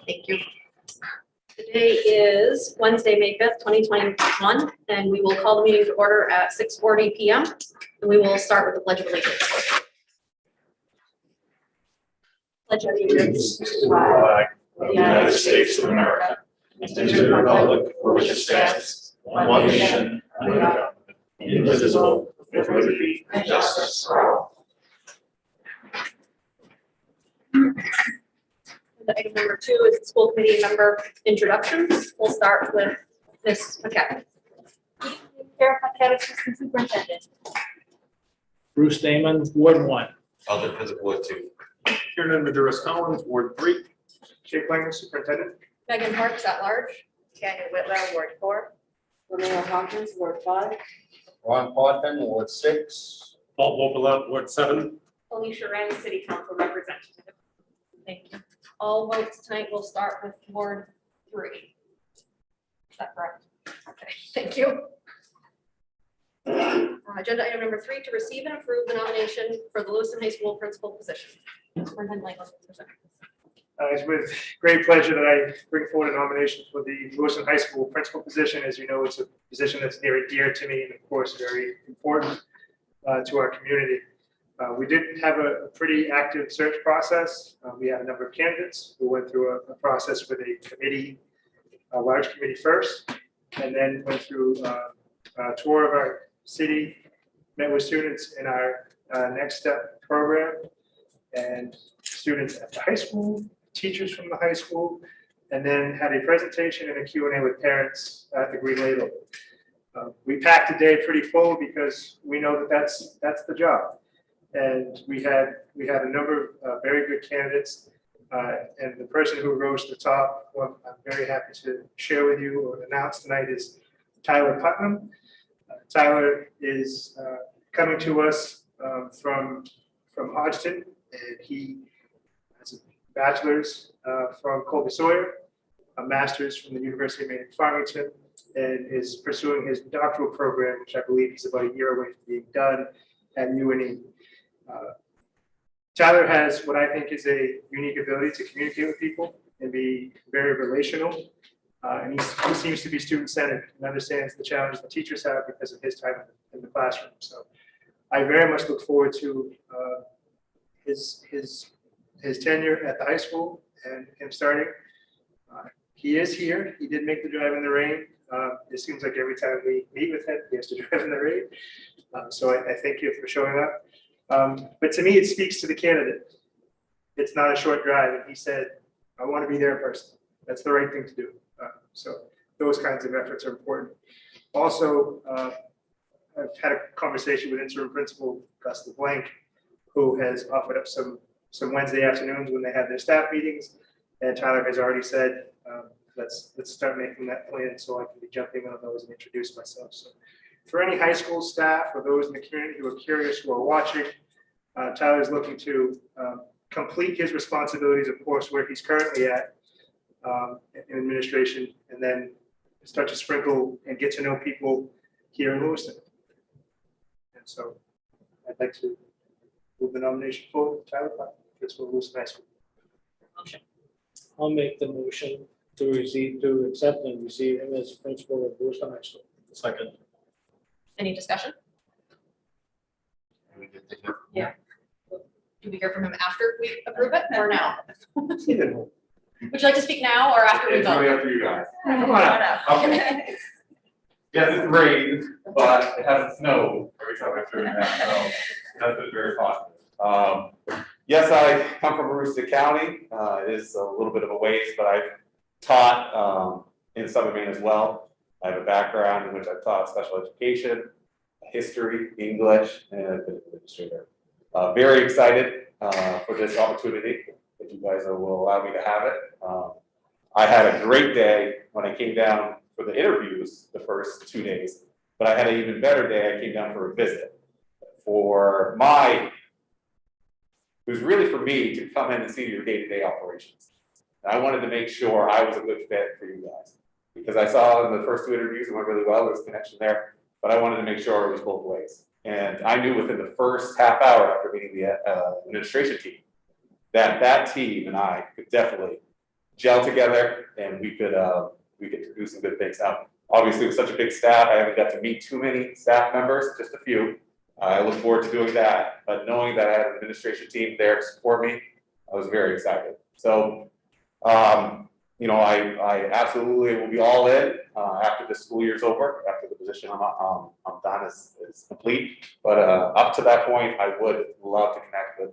Thank you. Today is Wednesday, May 5th, 2021, and we will call the meeting to order at 6:40 p.m. And we will start with the Pledge of Allegiance. Pledge of Allegiance to the flag of the United States of America and to the republic for which it stands, one nation, under God, indivisible, with liberty and justice for all. Item number 2 is the school committee member introductions. We'll start with Ms. McKevitt. Sheriff McKevitt, Assistant Superintendent. Bruce Damon, Ward 1. Alder Physical Ward 2. Kieran Maduris Collins, Ward 3. Jake Lang, Superintendent. Megan Parks at large. Daniel Whitlow, Ward 4. Linnea Hawkins, Ward 5. Ron Parton, Ward 6. Paul Vogel, Ward 7. Alicia Wren, City Council Representative. Thank you. All votes tonight will start with Ward 3. Is that correct? Okay, thank you. Agenda item number 3, to receive and approve the nomination for the Lewiston High School principal position. Superintendent Langland will present. It's with great pleasure that I bring forward a nomination for the Lewiston High School principal position. As you know, it's a position that's near and dear to me and, of course, very important to our community. We did have a pretty active search process. We had a number of candidates who went through a process with a committee, a large committee first, and then went through a tour of our city, met with students in our Next Step program, and students at the high school, teachers from the high school, and then had a presentation and a Q&A with parents at the Green Label. We packed the day pretty full because we know that that's the job. And we had a number of very good candidates, and the person who rose to the top, who I'm very happy to share with you or announce tonight, is Tyler Putnam. Tyler is coming to us from Hodgson, and he has a bachelor's from Colby Sawyer, a master's from the University of Maine in Farmington, and is pursuing his doctoral program, which I believe he's about a year away from being done at UNE. Tyler has what I think is a unique ability to communicate with people and be very relational. And he seems to be student-centered and understands the challenges the teachers have because of his time in the classroom. So I very much look forward to his tenure at the high school and him starting. He is here. He did make the drive in the rain. It seems like every time we meet with him, he has to drive in the rain. So I thank you for showing up. But to me, it speaks to the candidate. It's not a short drive. And he said, I want to be there in person. That's the right thing to do. So those kinds of efforts are important. Also, I've had a conversation with interim principal Gus LeBlanc, who has offered up some Wednesday afternoons when they have their staff meetings. And Tyler has already said, let's start making that plan so I can be jumping on those and introduce myself. So for any high school staff or those in the community who are curious, who are watching, Tyler is looking to complete his responsibilities, of course, where he's currently at in administration, and then start to sprinkle and get to know people here in Lewiston. And so I'd like to move the nomination forward. Tyler, principal of Lewiston High School. Motion. I'll make the motion to accept and receive him as principal of Lewiston High School. Second. Any discussion? Yeah. Do we hear from him after we approve it or now? Would you like to speak now or after we It's really vote? up to you guys. Come on up. Okay. Yes, it's rained, but it hasn't snowed every time I turn around, so that's been very positive. Yes, I come from Aroostook County. It is a little bit of a ways, but I've taught in Southern Maine as well. I have a background in which I've taught special education, history, English, and I've been an administrator. Very excited for this opportunity, if you guys will allow me to have it. I had a great day when I came down for the interviews the first 2 days, but I had an even better day. I came down for a visit for it was really for me to come in and see your day-to-day operations. And I wanted to make sure I was a good fit for you guys because I saw in the first 2 interviews it went really well, there was a connection there, but I wanted to make sure it was both ways. And I knew within the first half hour after meeting the administration team that team and I could definitely gel together and we could do some good things. Now, obviously with such a big staff, I haven't got to meet too many staff members, just a few. I look forward to doing that, but knowing that I had an administration team there to support me, I was very excited. So, you know, I absolutely will be all in after the school year's over, after the position I'm done is complete. But up to that point, I would love to connect with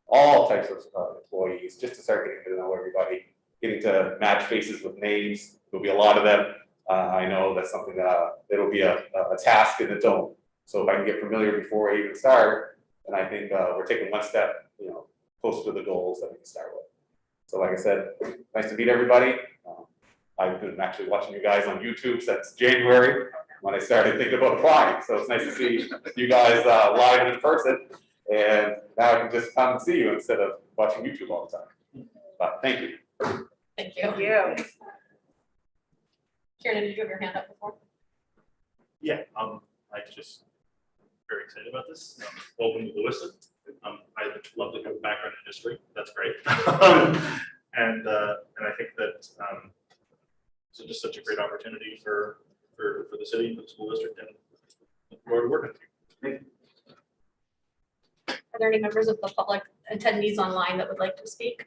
all types of employees, just to start getting to know everybody, getting to match faces with names. There'll be a lot of them. I know that's something that it'll be a task in its own. So if I can get familiar before I even start, then I think we're taking one step, you know, closer to the goals that we can start with. So like I said, nice to meet everybody. I've been actually watching you guys on YouTube since January when I started thinking about applying. So it's nice to see you guys live and in person. And now I can just come and see you instead of watching YouTube all the time. But thank you. Thank Thank you. you. Kieran, did you have your hand up before? Yeah, I just very excited about this. Welcome to Lewiston. I'd love to have a background in history. That's great. And I think that it's just such a great opportunity for the city, for the school district, and look forward to working with you. Are there any members of the public attendees online that would like to speak?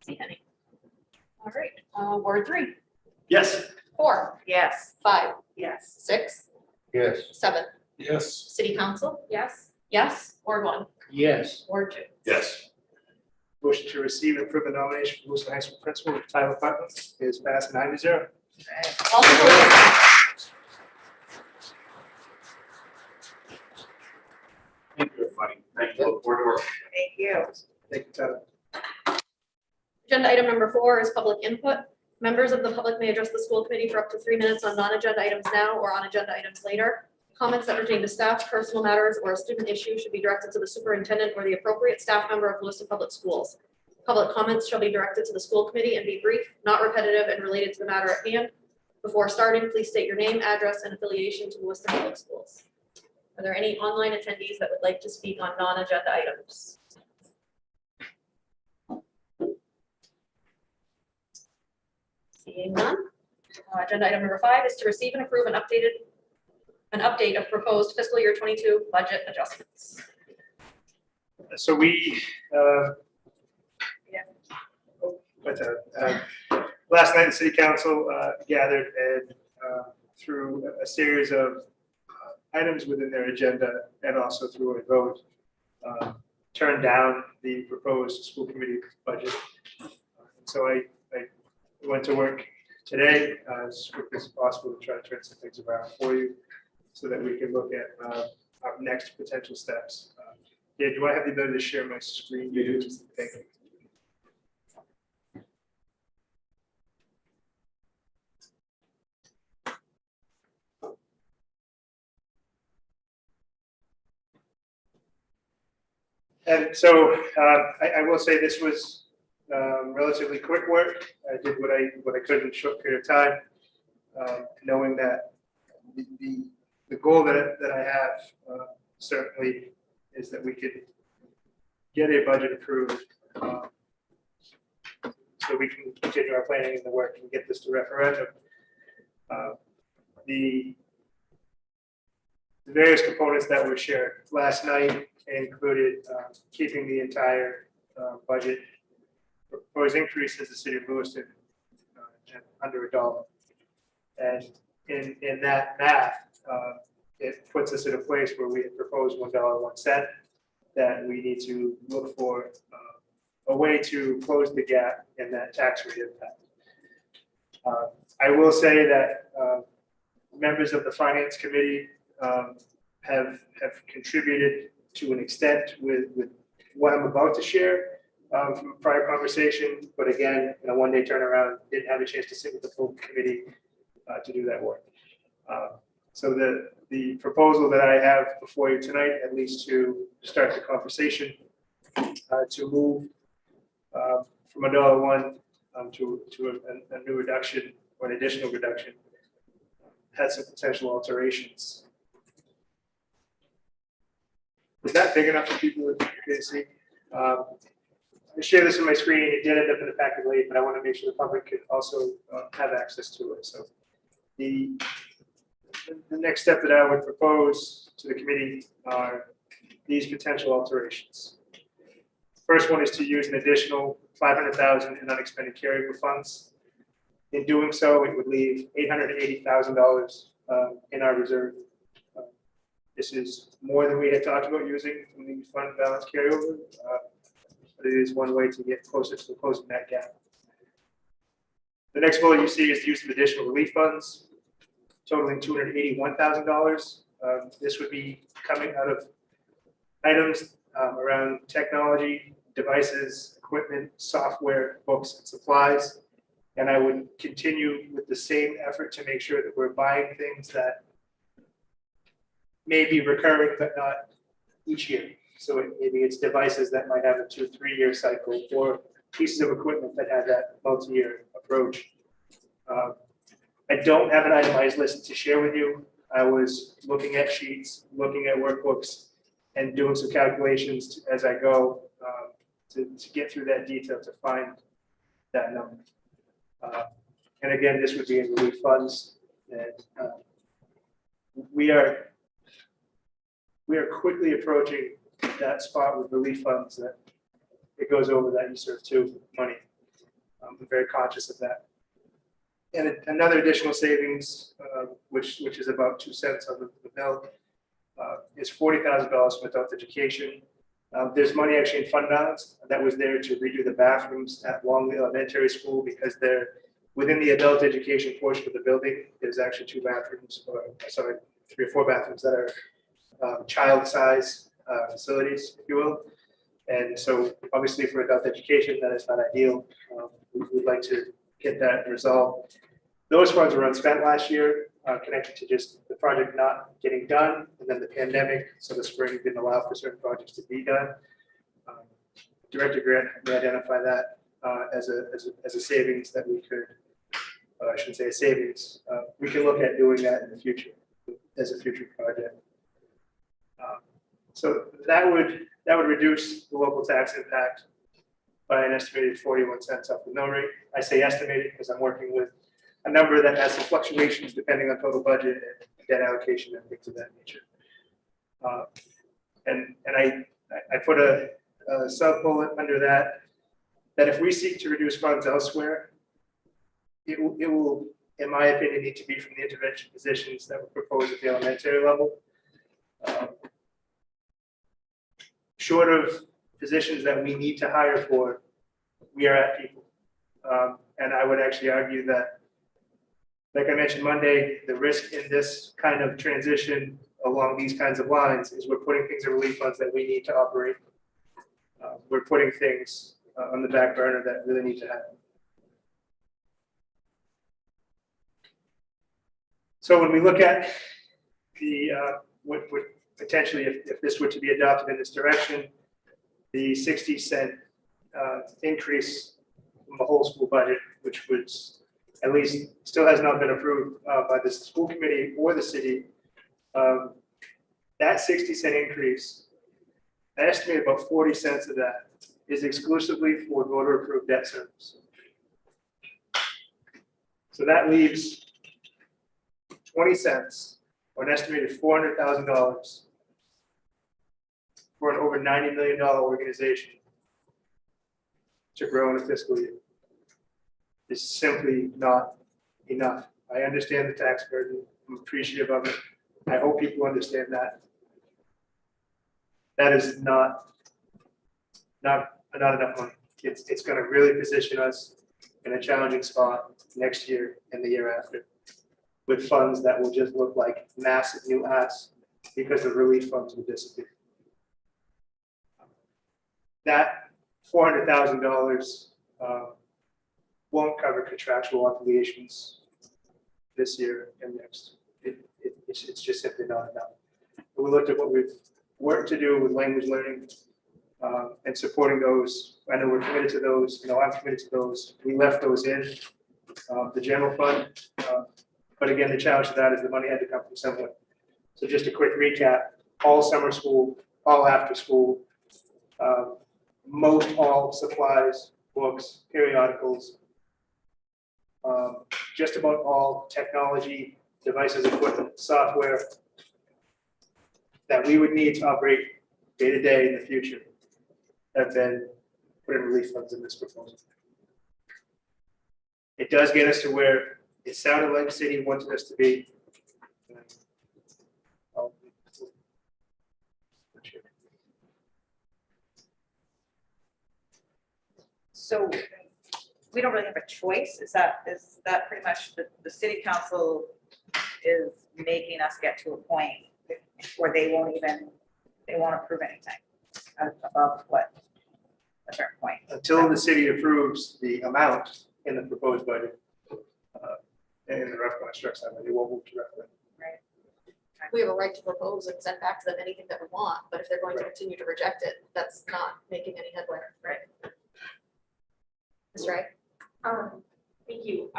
See any? All right, Ward 3, Yes. 4, Yes. 5, Yes. 6, Yes. 7. Yes. City Council? Yes. Yes. Ward 1, Yes. Ward 2. Yes. Motion to receive and approve the nomination for Lewiston High School Principal Tyler Putnam is passed 9-0. All the Thank you, everybody. Thank you. Look forward to working. Thank you. Thank you, Tyler. Agenda item number 4 is public input. Members of the public may address the school committee for up to 3 minutes on non-agenda items now or on agenda items later. Comments that pertain to staff, personal matters, or a student issue should be directed to the superintendent or the appropriate staff member of Lewiston Public Schools. Public comments shall be directed to the school committee and be brief, not repetitive, and related to the matter at hand. Before starting, please state your name, address, and affiliation to Lewiston Public Schools. Are there any online attendees that would like to speak on non-agenda items? Seeing none. Agenda item number 5 is to receive and approve an update of proposed fiscal year 22 budget adjustments. So we, last night the city council gathered and through a series of items within their agenda and also through a vote, turned down the proposed school committee budget. So I went to work today as quickly as possible to try to turn some things around for you so that we can look at our next potential steps. Yeah, do I have the ability to share my screen? You do. Thank you. And so I will say this was relatively quick work. I did what I could in a short period of time, knowing that the goal that I have certainly is that we could get a budget approved so we can continue our planning and the work and get this to referendum. The various components that were shared last night included keeping the entire budget proposed increase as the city of Lewiston at under $1. And in that math, it puts us in a place where we had proposed $1.01 that we need to look for a way to close the gap in that tax rate impact. I will say that members of the finance committee have contributed to an extent with what I'm about to share from a prior conversation, but again, in a one-day turnaround, didn't have a chance to sit with the full committee to do that work. So the proposal that I have before you tonight, at least to start the conversation, to move from $1.01 to a new reduction or an additional reduction, has some potential alterations. is that big enough for people to see? I share this on my screen. It did end up in the packet late, but I want to make sure the public can also have access to it. So the next step that I would propose to the committee are these potential alterations. First one is to use an additional $500,000 in unexpended carryover funds. In doing so, it would leave $880,000 in our reserve. This is more than we had talked about using from the fund balance carryover, but it is one way to get closer to closing that gap. The next bullet you see is the use of additional relief funds, totaling $281,000. This would be coming out of items around technology, devices, equipment, software, books, and supplies. And I would continue with the same effort to make sure that we're buying things that may be recurring, but not each year. So maybe it's devices that might have a 2-3 year cycle, or pieces of equipment that have that multi-year approach. I don't have an itemized list to share with you. I was looking at sheets, looking at workbooks, and doing some calculations as I go to get through that detail to find that number. And again, this would be in relief funds. And we are quickly approaching that spot with relief funds that it goes over that USERF 2 money. I'm very conscious of that. And another additional savings, which is about 2 cents on the bill, is $40,000 from adult education. There's money actually in fund balance that was there to redo the bathrooms at Longley Elementary School, because they're within the adult education portion of the building. There's actually 2 bathrooms, or sorry, 3 or 4 bathrooms that are child size facilities, if you will. And so obviously for adult education, that is not ideal. We'd like to get that resolved. Those funds were unspent last year, connected to just the project not getting done, and then the pandemic. So the spring didn't allow for certain projects to be done. Director Grant may identify that as a savings that we could, I shouldn't say a savings. We can look at doing that in the future as a future project. So that would reduce the local tax impact by an estimated 41 cents off the mill rate. I say estimated because I'm working with a number that has some fluctuations depending on total budget and debt allocation and things of that nature. And I put a sub bullet under that if we seek to reduce funds elsewhere, it will, in my opinion, need to be from the intervention positions that were proposed at the elementary level. Short of positions that we need to hire for, we are at people. And I would actually argue that, like I mentioned Monday, the risk in this kind of transition along these kinds of lines is we're putting things in relief funds that we need to operate. We're putting things on the back burner that really need to happen. So when we look at the what potentially, if this were to be adopted in this direction, the 60-cent increase from the whole school budget, which was at least still has not been approved by the school committee or the city, that 60-cent increase, I estimate about 40 cents of that is exclusively for voter approved debt service. So that leaves 20 cents, or an estimated $400,000 for an over $90 million organization to grow in a fiscal year. Is simply not enough. I understand the tax burden. I'm appreciative of it. I hope people understand that. That is not enough money. It's going to really position us in a challenging spot next year and the year after, with funds that will just look like massive new asks because the relief funds will disappear. That $400,000 won't cover contractual obligations this year and next. It's just simply not enough. But we looked at what we've worked to do with language learning and supporting those. I know we're committed to those. I'm committed to those. We left those in the general fund. But again, the challenge to that is the money had to come from somewhere. So just a quick recap, all summer school all after school, most all supplies, books, periodicals, just about all technology, devices, equipment, software that we would need to operate day to day in the future have been put in relief funds in this proposal. It does get us to where it sounded like the city wanted us to be. So we don't really have a choice. Is that pretty much the city council is making us get to a point where they won't approve anything above what a certain point. Until the city approves the amount in the proposed budget. And the rough constructs that, they won't move to referendum. We have a right to propose and send back to them anything that we want, but if they're going to continue to reject it, that's not making any headway. Right. Ms. Ray? Thank you.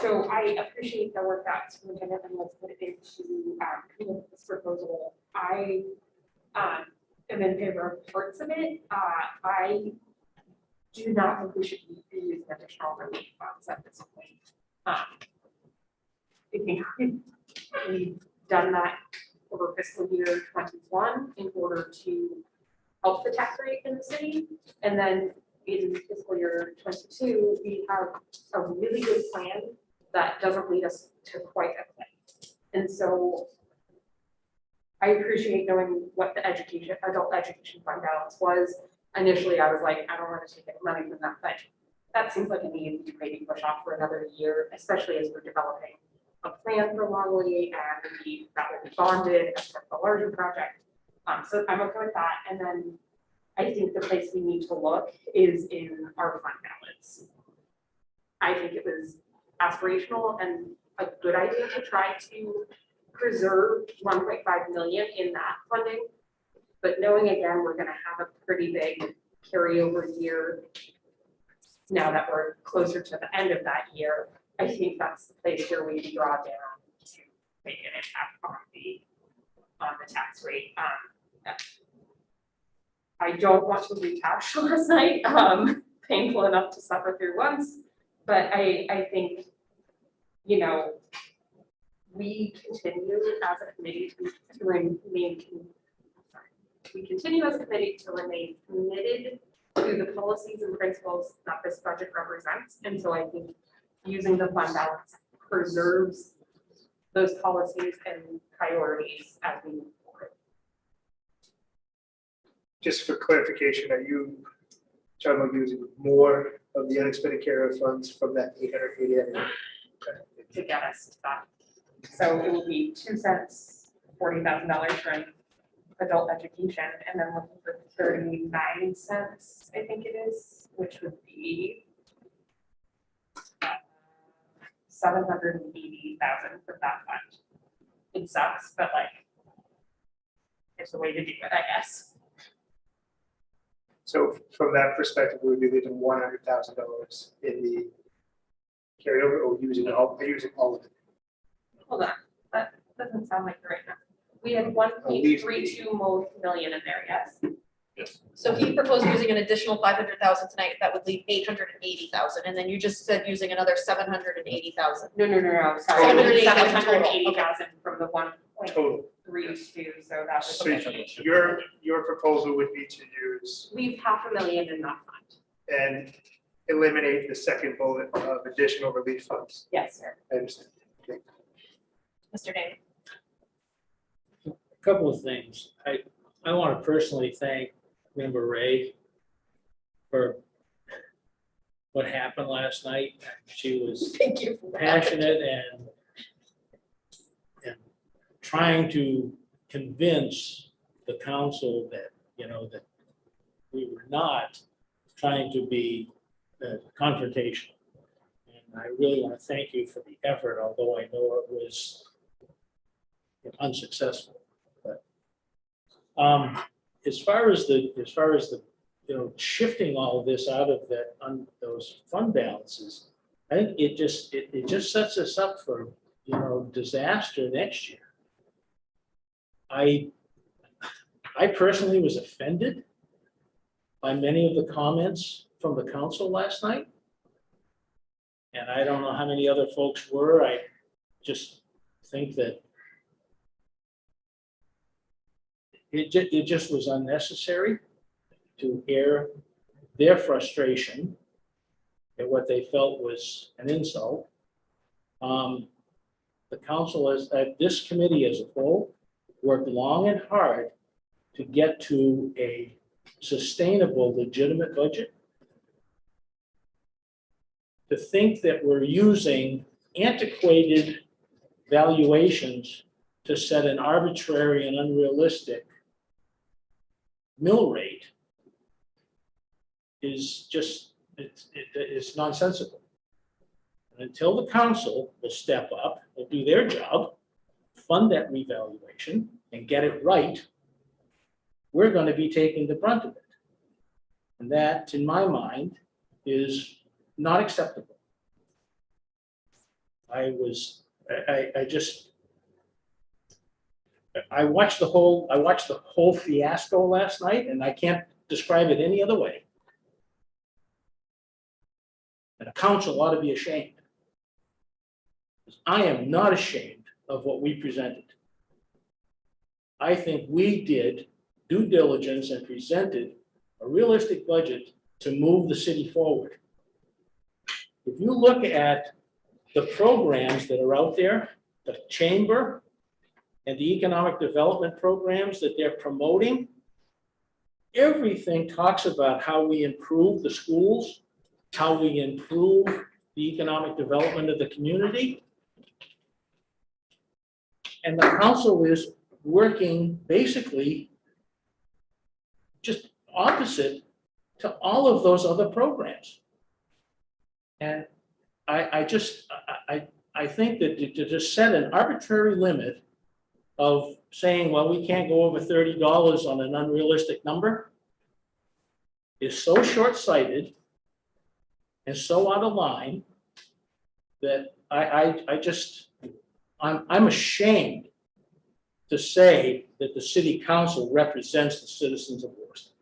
So I appreciate the work that Superintendent was put into come up with this proposal. I am in favor of parts of it. I do not think we should be using additional relief funds at this point. I think we've done that over fiscal year 21 in order to help the tax rate in the city. And then in fiscal year 22, we have a really good plan that doesn't lead us to quite a point. And so I appreciate knowing what the adult education fund balance was. Initially, I was like, I don't want to take any money from that, but that seems like a need to maybe push off for another year, especially as we're developing a plan for Longley and that will be bonded as part of a larger project. So I'm okay with that. And then I think the place we need to look is in our fund balance. I think it was aspirational and a good idea to try to preserve 1.5 million in that funding. But knowing again, we're gonna have a pretty big carryover year now that we're closer to the end of that year, I think that's the place where we draw down to make an impact on the tax rate. I don't want to rehash last night, painful enough to suffer through once, but I think, you know, we continue as a committee to remain committed to the policies and principles that this budget represents. And so I think using the fund balance preserves those policies and priorities as we move forward. Just for clarification, are you talking about using more of the unexpended carryover funds from that 880? To get us to that. So it will be 2 cents, $40,000 for an adult education, and then looking for 39 cents, I think it is, which would be 780,000 for that fund. It sucks, but like, it's a way to do it, I guess. So from that perspective, we would be leaving $100,000 in the carryover or using all of it. Hold on, that doesn't sound like the right number. We had 1.32 million in there, yes. Yes. So he proposed using an additional 500,000 tonight, that would leave 880,000, and then you just said using another 780,000. No, sorry. 780,000 total. 780,000 from the Total. 1.32, so that was. So your proposal would be to use Leave $500,000 in that fund. and eliminate the second bullet of additional relief funds. Yes, sir. I understand. Okay. Mr. Dane? A couple of things. I want to personally thank Member Ray for what happened last night. She was Thank you. passionate and trying to convince the council that, you know, that we were not trying to be confrontational. And I really want to thank you for the effort, although I know it was unsuccessful. But as far as the you know, shifting all of this out of that those fund balances, I think it just sets us up for, you know, disaster next year. I I personally was offended by many of the comments from the council last night. And I don't know how many other folks were. I just think that it just was unnecessary to air their frustration at what they felt was an insult. The council has, this committee as a whole, worked long and hard to get to a sustainable, legitimate budget. To think that we're using antiquated valuations to set an arbitrary and unrealistic mill rate is just, it's nonsensical. And until the council will step up and do their job, fund that revaluation and get it right, we're going to be taking the brunt of it. And that, in my mind, is not acceptable. I watched the whole fiasco last night, and I can't describe it any other way. And a council ought to be ashamed. I am not ashamed of what we presented. I think we did due diligence and presented a realistic budget to move the city forward. If you look at the programs that are out there, the chamber and the economic development programs that they're promoting, everything talks about how we improve the schools, how we improve the economic development of the community. And the council is working basically just opposite to all of those other programs. And I think that to just set an arbitrary limit of saying, well, we can't go over $30 on an unrealistic number is so short-sighted and so out of line that I'm ashamed to say that the city council represents the citizens of Worcester.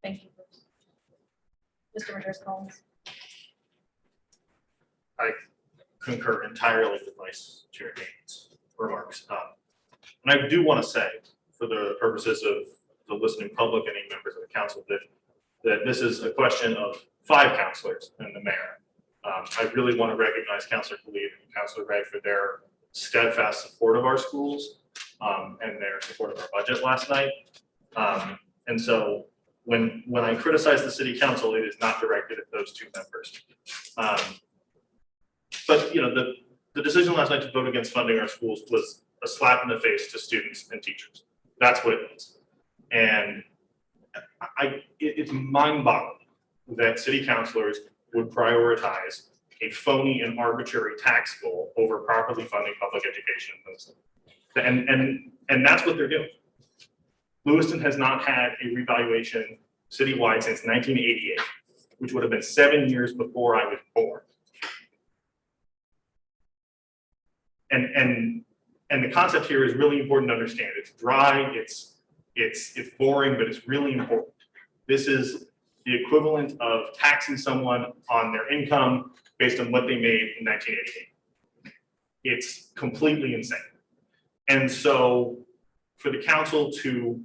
Thank you. Mr. Richards-Collins. I concur entirely with Vice Chair Haynes' remarks. And I do want to say, for the purposes of the listening public and any members of the council, that this is a question of 5 councilors and the mayor. I really want to recognize Councilor Khalid and Councilor Ray for their steadfast support of our schools and their support of our budget last night. And so when I criticize the city council, it is not directed at those 2 members. But you know, the decision last night to vote against funding our schools was a slap in the face to students and teachers. That's what it was. And it's mind-boggling that city councilors would prioritize a phony and arbitrary tax goal over properly funding public education. And that's what they're doing. Lewiston has not had a revaluation citywide since 1988, which would have been 7 years before I was born. And the concept here is really important to understand. It's dry, it's boring, but it's really important. This is the equivalent of taxing someone on their income based on what they made in 1988. It's completely insane. And so for the council to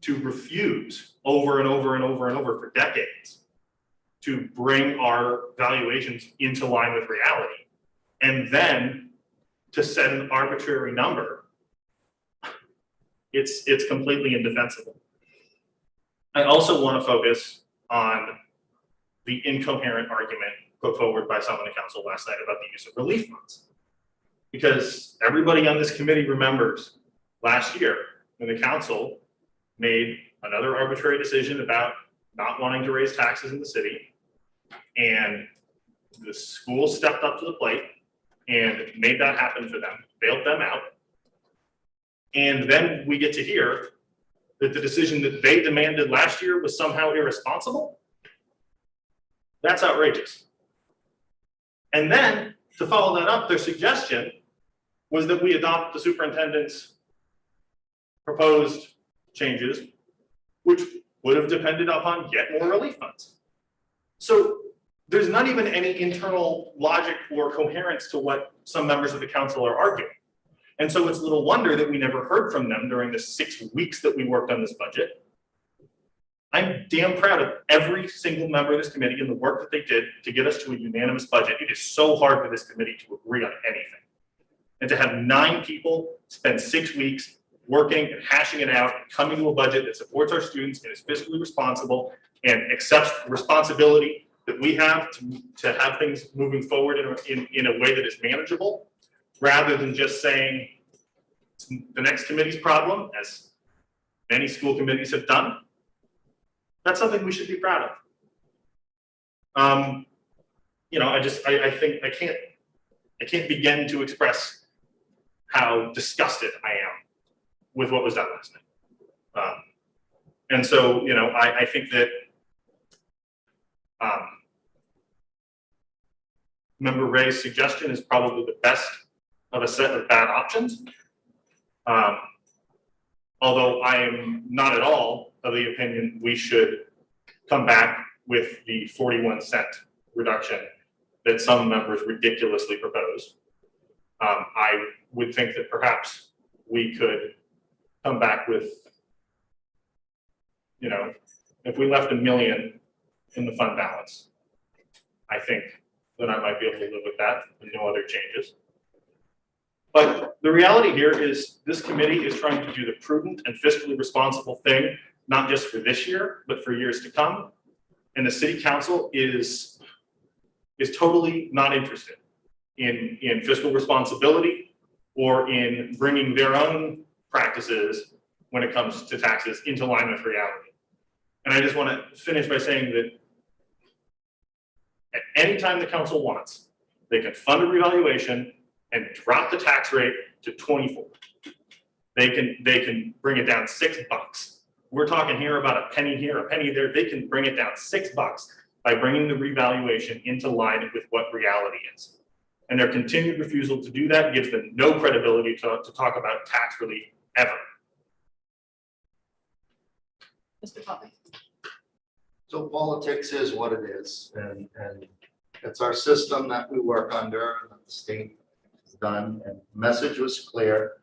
refuse over and over and over and over for decades to bring our valuations into line with reality, and then to set an arbitrary number, it's completely indefensible. I also want to focus on the incoherent argument put forward by some on the council last night about the use of relief funds. Because everybody on this committee remembers last year when the council made another arbitrary decision about not wanting to raise taxes in the city, and the school stepped up to the plate and made that happen for them, bailed them out. And then we get to hear that the decision that they demanded last year was somehow irresponsible. That's outrageous. And then to follow that up, their suggestion was that we adopt the superintendent's proposed changes, which would have depended upon yet more relief funds. So there's not even any internal logic or coherence to what some members of the council are arguing. And so it's little wonder that we never heard from them during the 6 weeks that we worked on this budget. I'm damn proud of every single member of this committee and the work that they did to get us to a unanimous budget. It is so hard for this committee to agree on anything. And to have 9 people spend 6 weeks working and hashing it out and coming to a budget that supports our students and is fiscally responsible and accepts responsibility that we have to have things moving forward in a way that is manageable, rather than just saying it's the next committee's problem, as many school committees have done. That's something we should be proud of. You know, I think I can't begin to express how disgusted I am with what was done last night. And so, you know, I think that Member Ray's suggestion is probably the best of a set of bad options. Although I am not at all of the opinion we should come back with the 41-cent reduction that some members ridiculously proposed. I would think that perhaps we could come back with, you know, if we left $1 million in the fund balance, I think that I might be able to live with that and no other changes. But the reality here is this committee is trying to do the prudent and fiscally responsible thing, not just for this year, but for years to come. And the city council is totally not interested in fiscal responsibility or in bringing their own practices when it comes to taxes into line with reality. And I just want to finish by saying that at any time the council wants, they can fund a revaluation and drop the tax rate to 24. They can bring it down $6. We're talking here about a penny here, a penny there. They can bring it down $6 by bringing the revaluation into line with what reality is. And their continued refusal to do that gives them no credibility to talk about tax relief ever. Mr. Poppy. So politics is what it is, and it's our system that we work under, and that the state has done, and the message was clear.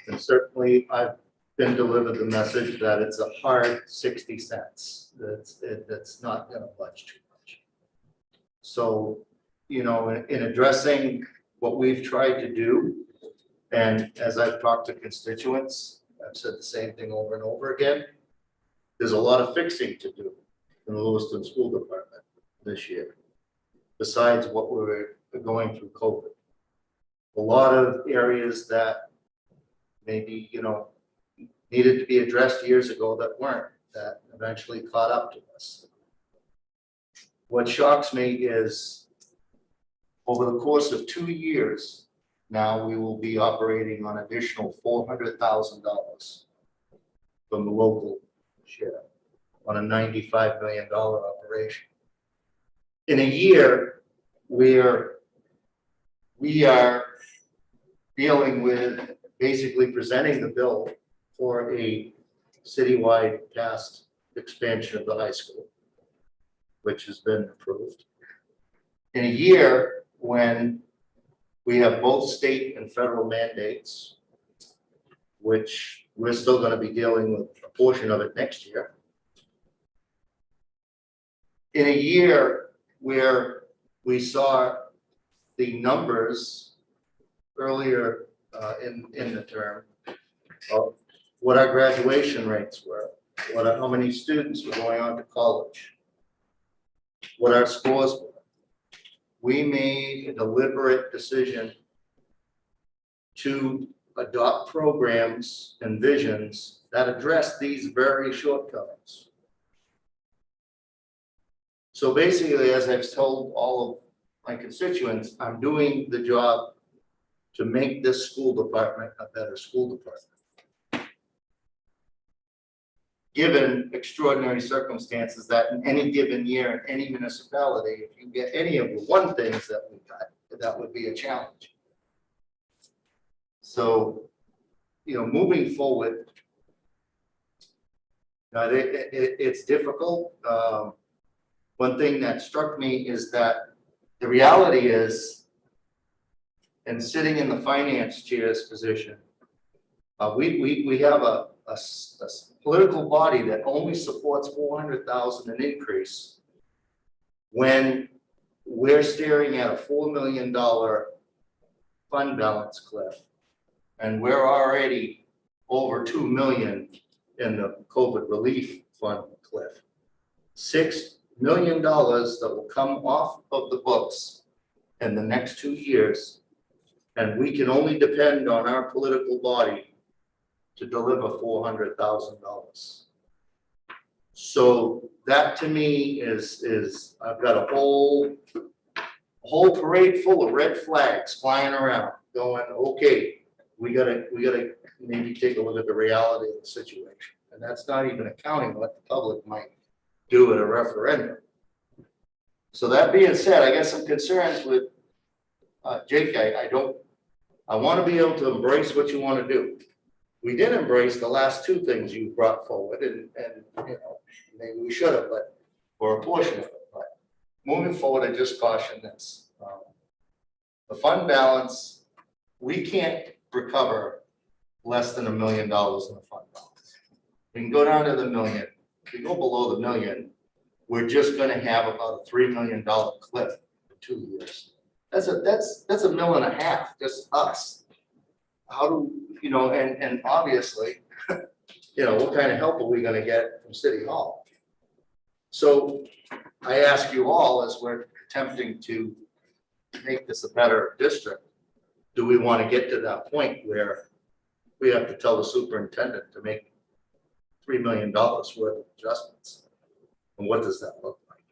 And certainly I've been delivered the message that it's a hard 60 cents. That's not gonna budge too much. So, you know, in addressing what we've tried to do, and as I've talked to constituents, I've said the same thing over and over again. There's a lot of fixing to do in the Lewiston School Department this year, besides what we're going through COVID. A lot of areas that maybe, you know, needed to be addressed years ago that weren't, that eventually caught up to us. What shocks me is over the course of 2 years, now we will be operating on additional $400,000 from the local share on a $95 million operation. In a year where we are dealing with basically presenting the bill for a citywide past expansion of the high school, which has been approved. In a year when we have both state and federal mandates, which we're still going to be dealing with a portion of it next year. In a year where we saw the numbers earlier in the term of what our graduation rates were, how many students were going on to college, what our scores were. We made a deliberate decision to adopt programs and visions that address these very shortcomings. So basically, as I've told all of my constituents, I'm doing the job to make this school department a better school department. Given extraordinary circumstances that in any given year, in any municipality, if you get any of the one things that we got, that would be a challenge. So, you know, moving forward, Now, it's difficult. One thing that struck me is that the reality is, and sitting in the finance chair's position, we have a political body that only supports 400,000 an increase when we're staring at a $4 million fund balance cliff, and we're already over 2 million in the COVID relief fund cliff. $6 million that will come off of the books in the next 2 years, and we can only depend on our political body to deliver $400,000. So that to me is I've got a whole parade full of red flags flying around going, okay, we gotta maybe take a look at the reality of the situation. And that's not even accounting what the public might do at a referendum. So that being said, I got some concerns with Jake. I want to be able to embrace what you want to do. We did embrace the last two things you brought forward, and you know, maybe we should have, but for a portion of it. But moving forward, I just caution this: the fund balance, we can't recover less than $1 million in the fund balance. We can go down to the million. If we go below the million, we're just going to have about a $3 million cliff for 2 years. That's $1.5 million, just us. How do you know? And obviously, you know, what kind of help are we going to get from City Hall? So I ask you all, as we're attempting to make this a better district, do we want to get to that point where we have to tell the superintendent to make $3 million worth of adjustments? And what does that look like?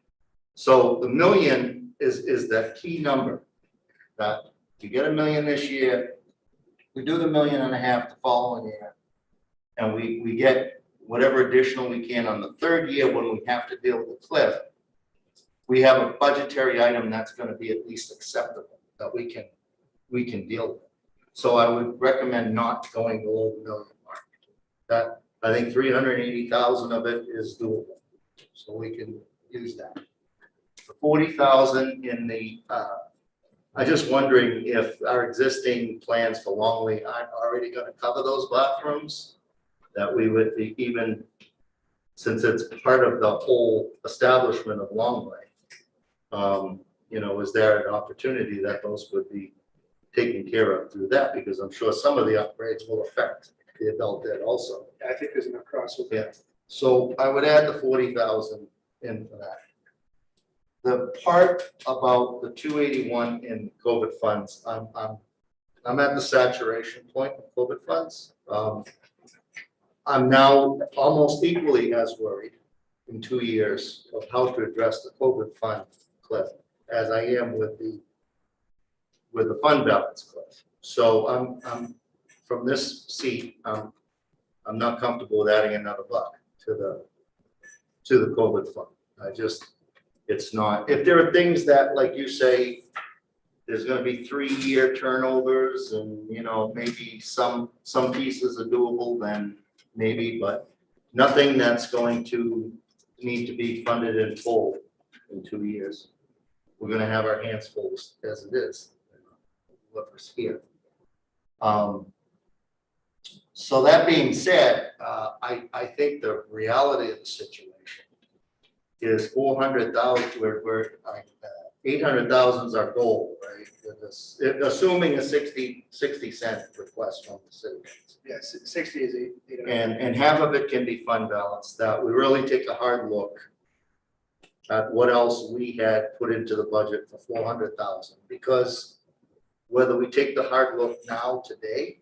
So the million is that key number, that you get $1 million this year, we do the $1.5 million the following year, and we get whatever additional we can on the third year when we have to deal with the cliff. We have a budgetary item that's going to be at least acceptable that we can deal with. So I would recommend not going below the $1 million mark. That I think 380,000 of it is doable, so we can use that. The 40,000 in the I'm just wondering if our existing plans for Longley aren't already going to cover those bathrooms, that we would be, even since it's part of the whole establishment of Longley. You know, is there an opportunity that those would be taken care of through that? Because I'm sure some of the upgrades will affect the adult ed also. I think there's enough crossover. Yeah. So I would add the 40,000 in for that. The part about the 281 in COVID funds, I'm at the saturation point of COVID funds. I'm now almost equally as worried in 2 years of how to address the COVID fund cliff as I am with the fund balance cliff. So I'm from this seat, I'm not comfortable with adding another buck to the COVID fund. It's not, if there are things that, like you say, there's going to be 3-year turnovers and, you know, maybe some pieces are doable, then maybe, but nothing that's going to need to be funded in full in 2 years. We're going to have our hands full as it is. Whoever's here. So that being said, I think the reality of the situation is 400,000. We're 800,000 is our goal, right? Assuming a 60 cent request from the city. Yes, 60 is 8. And half of it can be fund balance. That we really take a hard look at what else we had put into the budget for 400,000, because whether we take the hard look now today,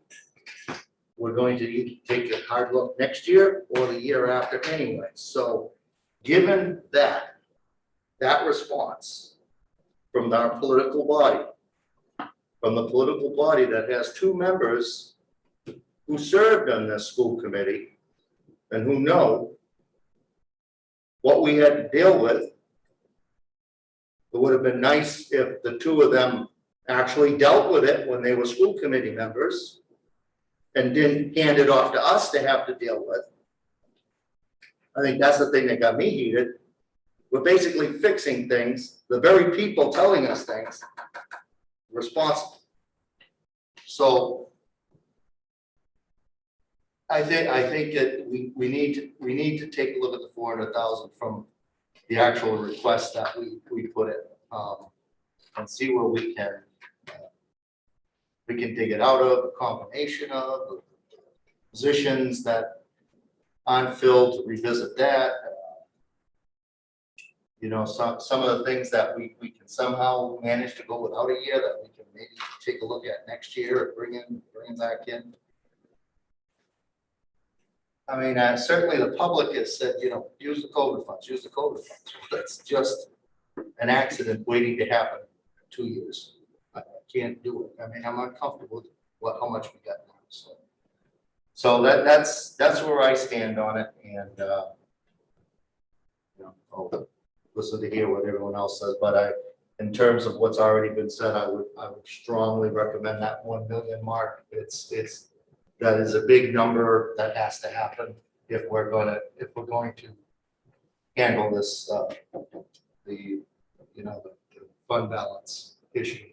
we're going to take a hard look next year or the year after anyway. So given that response from our political body, from the political body that has 2 members who served on this school committee and who know what we had to deal with, it would have been nice if the 2 of them actually dealt with it when they were school committee members and didn't hand it off to us to have to deal with. I think that's the thing that got me heated. We're basically fixing things, the very people telling us things, responsible. So I think that we need to take a look at the 400,000 from the actual request that we put in, and see where we can dig it out of, a combination of positions that aren't filled, to revisit that. You know, some of the things that we can somehow manage to go without a year that we can maybe take a look at next year and bring back in. I mean, certainly the public has said, you know, use the COVID funds, use the COVID funds. That's just an accident waiting to happen in 2 years. I can't do it. I mean, I'm not comfortable with how much we got now, so that's where I stand on it, and you know, I'll listen to hear what everyone else says, but in terms of what's already been said, I would strongly recommend that 1 million mark. That is a big number that has to happen if we're going to handle this, the fund balance issue.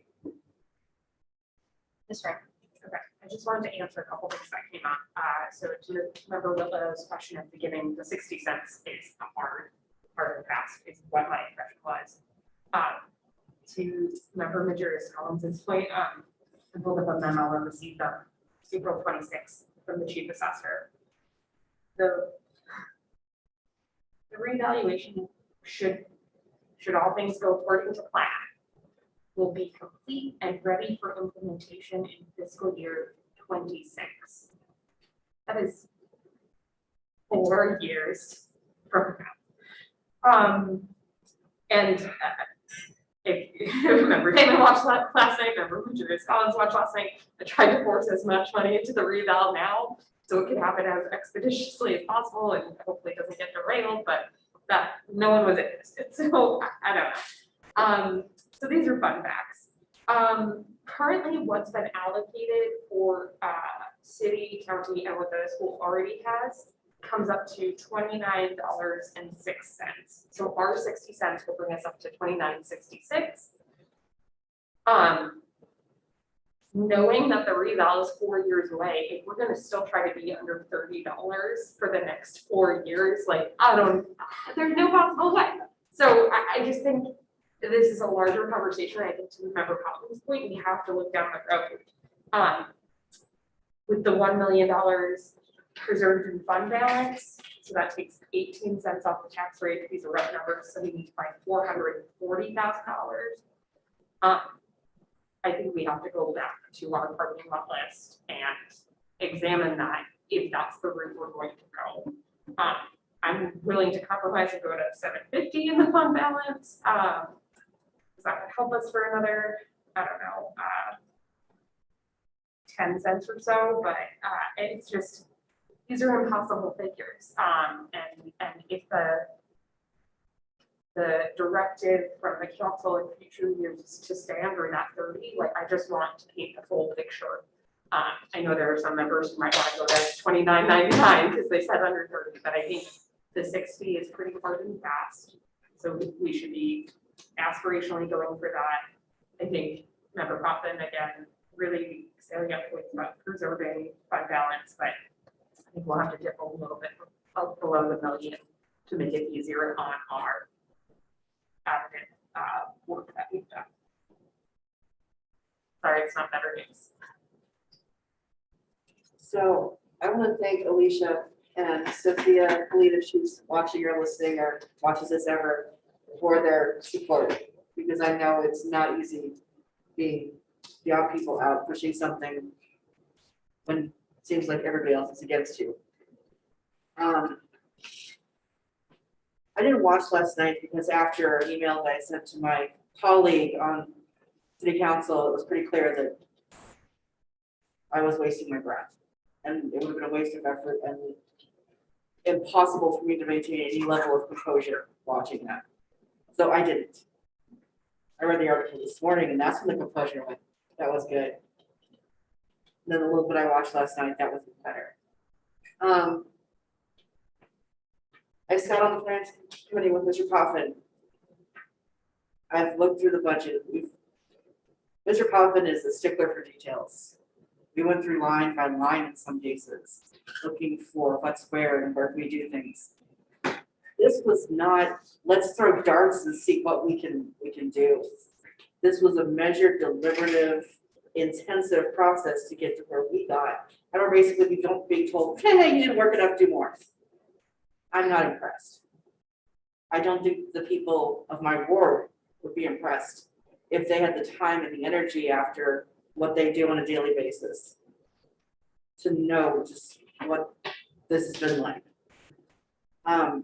Ms. Frank. Okay, I just wanted to answer a couple things that came up. So to remember Willa's question at the beginning, the 60 cents is the hard of the fast is what my impression was. To member Majoris Collins's point, I pulled up a memo I received on April 26th from the chief assessor. The reevaluation should all things go according to plan, will be complete and ready for implementation in fiscal year 26. That is 4 years from now. And if you remember, Damon watched last night, remember Julius Collins watched last night. I tried to force as much money into the reval now so it could happen as expeditiously as possible and hopefully it doesn't get derailed, but that no one was interested. So I don't know. So these are fun facts. Currently what's been allocated for city, county, and what the school already has comes up to $29.06. So our 60 cents will bring us up to $29.66. Knowing that the reval is 4 years away, if we're gonna still try to be under $30 for the next 4 years, like there's no possible way. So I just think this is a larger conversation. I think to Member Collins' point, we have to look down the road. With the $1 million preserved in fund balance, so that takes 18 cents off the tax rate. These are rough numbers, so we need to find $440,000. I think we have to go back to our parking lot list and examine that if that's the route we're going to go. I'm willing to compromise and go to 750 in the fund balance. That would help us for another, I don't know, 10 cents or so, but it's just, these are impossible figures. And if the directive from the council in future years is to stay under that 30, like I just want to paint the full picture. I know there are some members who might want to go to $29.99 because they said under 30, but I think the 60 is pretty hard and fast. So we should be aspirationally going for that. I think Member Coffin, again, really sailing up with about preserving fund balance, but I think we'll have to dip a little bit below the million to make it easier on our advocate work that we've done. Sorry, it's not better news. So I want to thank Alicia and Sophia, I believe if she's watching or listening or watches this ever, for their support, because I know it's not easy being the odd people out pushing something when it seems like everybody else is against you. I didn't watch last night because after an email that I sent to my colleague on city council, it was pretty clear that I was wasting my breath and it would have been a waste of effort and impossible for me to maintain any level of composure watching that. So I didn't. I read the article this morning and that's when the composure went. That was good. And then the little bit I watched last night, that was better. I sat on the finance committee with Mr. Coffin. I've looked through the budget. Mr. Coffin is a stickler for details. We went through line by line in some cases, looking for what's where and where we do things. This was not, let's throw darts and see what we can do. This was a measured, deliberative, intensive process to get to where we got. And we're basically being told, hey, you didn't work enough, do more. I'm not impressed. I don't think the people of my ward would be impressed if they had the time and the energy after what they do on a daily basis to know just what this has been like. I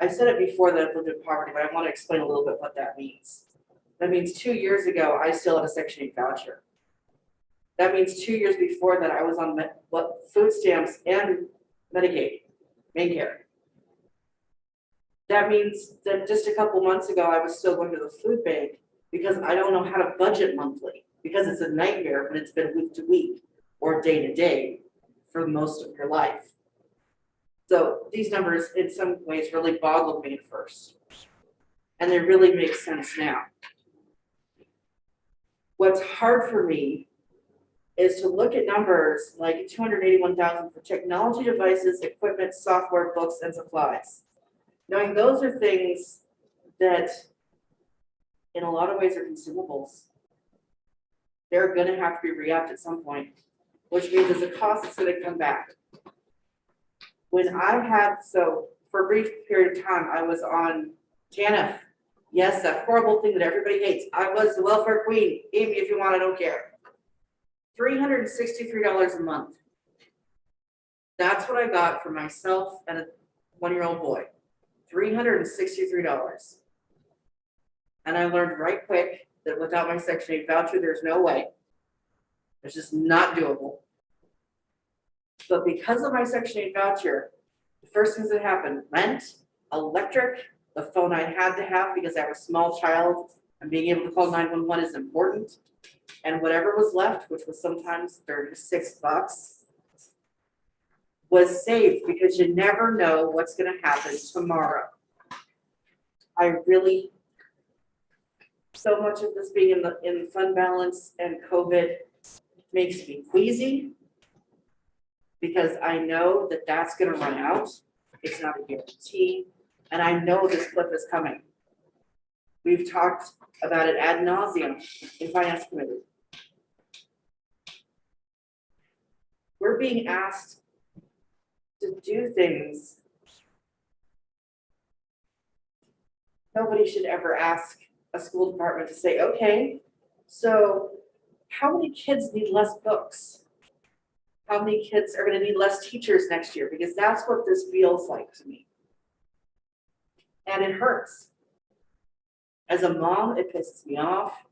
said it before that I've lived in poverty, but I want to explain a little bit what that means. That means 2 years ago, I still had a Section 8 voucher. That means 2 years before that, I was on food stamps and Medicaid, Medicare. That means that just a couple months ago, I was still going to the food bank because I don't know how to budget monthly, because it's a nightmare when it's been week to week or day to day for most of your life. So these numbers in some ways really boggled me at first, and they really make sense now. What's hard for me is to look at numbers like 281,000 for technology devices, equipment, software, books, and supplies. Knowing those are things that in a lot of ways are consumables. They're gonna have to be re-upped at some point, which means there's a cost that's gonna come back. When I had, so for a brief period of time, I was on TANF. Yes, that horrible thing that everybody hates. I was the welfare queen. Eat me if you want, I don't care. $363 a month. That's what I got for myself and a 1-year-old boy. $363. And I learned right quick that without my Section 8 voucher, there's no way. It's just not doable. But because of my Section 8 voucher, the first things that happened, rent, electric, the phone I had to have because I have a small child and being able to call 911 is important. And whatever was left, which was sometimes $36, was saved because you never know what's going to happen tomorrow. I really, so much of this being in fund balance and COVID makes me queasy because I know that that's going to run out. It's not a guarantee, and I know this cliff is coming. We've talked about it ad nauseum in finance committee. We're being asked to do things nobody should ever ask a school department to say, okay, so how many kids need less books? How many kids are going to need less teachers next year? Because that's what this feels like to me. And it hurts. As a mom, it pisses me off.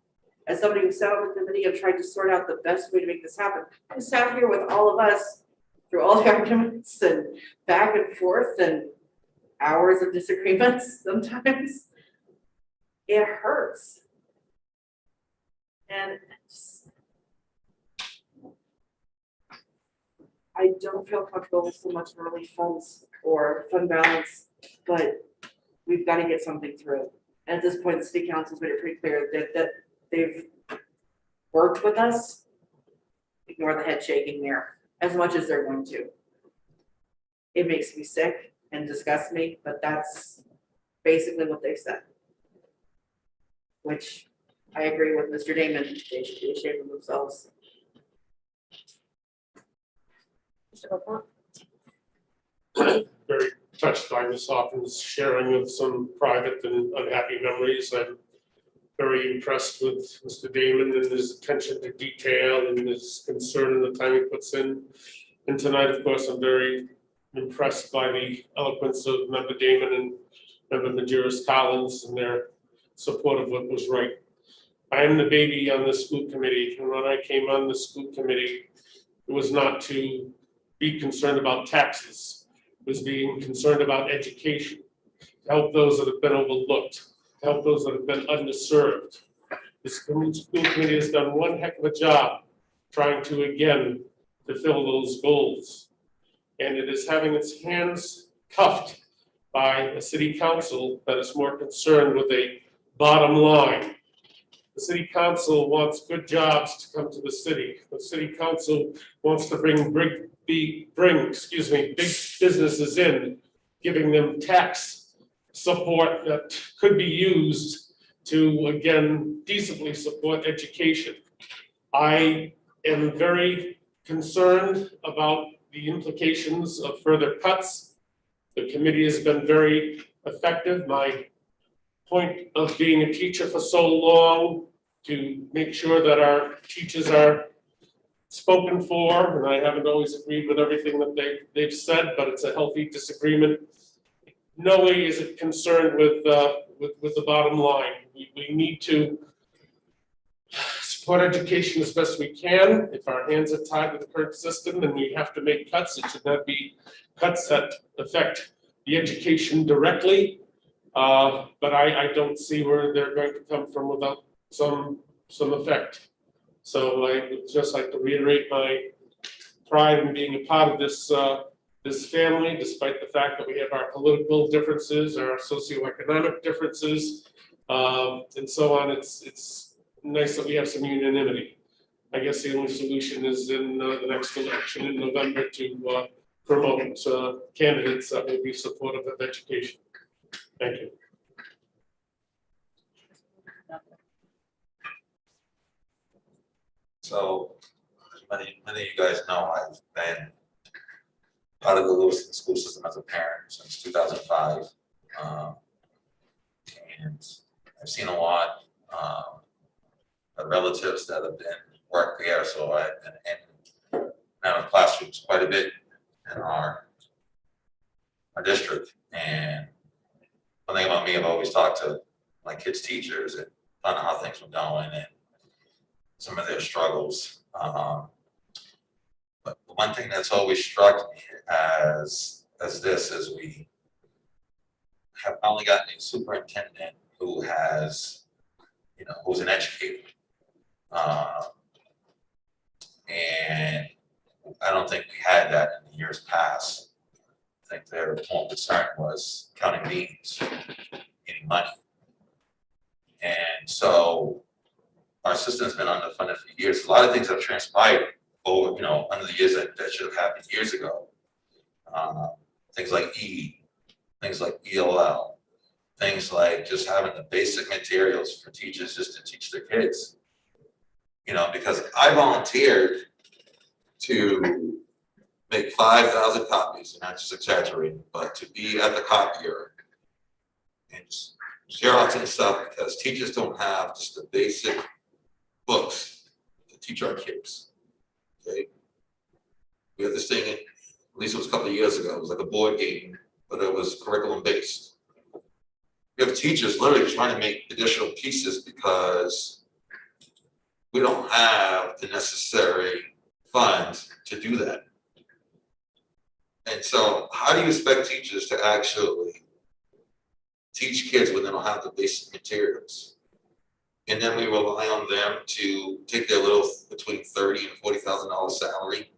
As somebody who sat on the committee and tried to sort out the best way to make this happen, I sat here with all of us through all the arguments and back and forth and hours of disagreements sometimes. It hurts. And I don't feel comfortable with so much relief funds or fund balance, but we've got to get something through. And at this point, the city council's made it pretty clear that they've worked with us. Ignore the head shaking there, as much as they're going to. It makes me sick and disgusts me, but that's basically what they've said. Which I agree with Mr. Damon, they should be ashamed of themselves. Very touched by Ms. Hoffman's sharing of some private and unhappy memories. I'm very impressed with Mr. Damon and his attention to detail and his concern and the time he puts in. And tonight, of course, I'm very impressed by the eloquence of Member Damon and Member Majerus Collins and their support of what was right. I am the baby on the school committee, and when I came on the school committee, it was not to be concerned about taxes. It was being concerned about education, to help those that have been overlooked, to help those that have been underserved. The school committee has done one heck of a job trying to, again, fulfill those goals. and it is having its hands cuffed by a city council that is more concerned with a bottom line. The city council wants good jobs to come to the city. The city council wants to bring big businesses in, giving them tax support that could be used to, again, decently support education. I am very concerned about the implications of further cuts. The committee has been very effective. My point of being a teacher for so long to make sure that our teachers are spoken for, and I haven't always agreed with everything that they've said, but it's a healthy disagreement. No way is it concerned with the bottom line. We need to support education as best we can. If our hands are tied with the current system and we have to make cuts, it should not be cuts that affect the education directly. But I don't see where they're going to come from without some effect. So I would just like to reiterate my pride in being a part of this this family, despite the fact that we have our political differences, our socioeconomic differences, and so on. It's nice that we have some unanimity. I guess the only solution is in the next election in November to promote candidates that will be supportive of education. Thank you. So, as many of you guys know, I've been part of the Lewiston school system as a parent since 2005. And I've seen a lot of relatives that have been work there, so I've been in our classrooms quite a bit in our district. And one thing about me, I've always talked to my kids' teachers and find out how things were going and some of their struggles. But one thing that's always struck me as this is we have only gotten a superintendent who has, who's an educator. And I don't think we had that in the years past. I think their more concern was counting beans, getting money. And so our system's been underfunded for years. A lot of things have transpired over, under the years that should have happened years ago. Things like things like ELL, things like just having the basic materials for teachers just to teach their kids. Because I volunteered to make 5,000 copies, and I'm just exaggerating, but to be at the copier and Xerox and stuff, because teachers don't have just the basic books to teach our kids. Okay, we had this thing, at least it was a couple of years ago, it was like a board game, but it was curriculum based. We have teachers literally trying to make additional pieces because we don't have the necessary funds to do that. And so how do you expect teachers to actually teach kids when they don't have the basic materials? And then we rely on them to take their little between $30,000 and $40,000 salary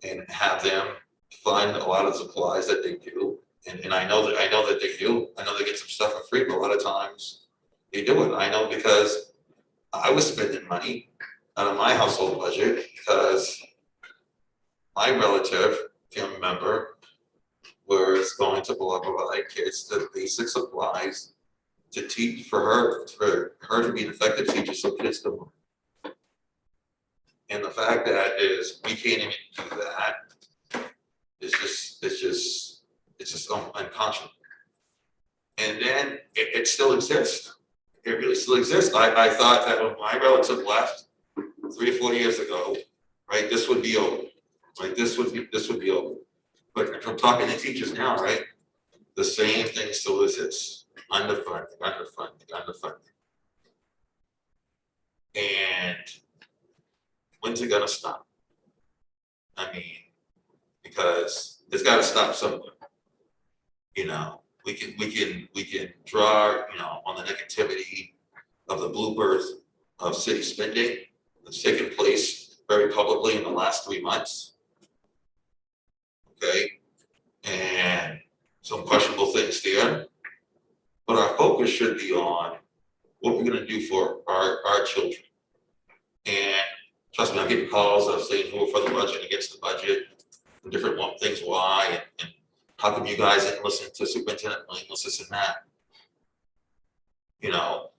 and have them fund a lot of supplies that they do. And I know that they do. I know they get some stuff for free, but a lot of times they do it. I know because I was spending money out of my household budget because my relative, family member, was going to provide kids the basic supplies to teach for her to be an effective teacher so kids can learn. And the fact that is we can't even do that. It's just unconscionable. And then it still exists. It really still exists. I thought that when my relative left 3 or 4 years ago, right, this would be over. Right, this would be over. But if I'm talking to teachers now, right, the same thing still exists. Underfunding. And when's it gonna stop? I mean, because it's got to stop somewhere. We can draw, on the negativity of the bloopers of city spending that's taken place very publicly in the last 3 months. okay? And some questionable things there. But our focus should be on what we're gonna do for our children. And trust me, I'm getting calls of saying who are for the budget, against the budget, and different things, why, and how come you guys didn't listen to Superintendent Williams, this and that. You know,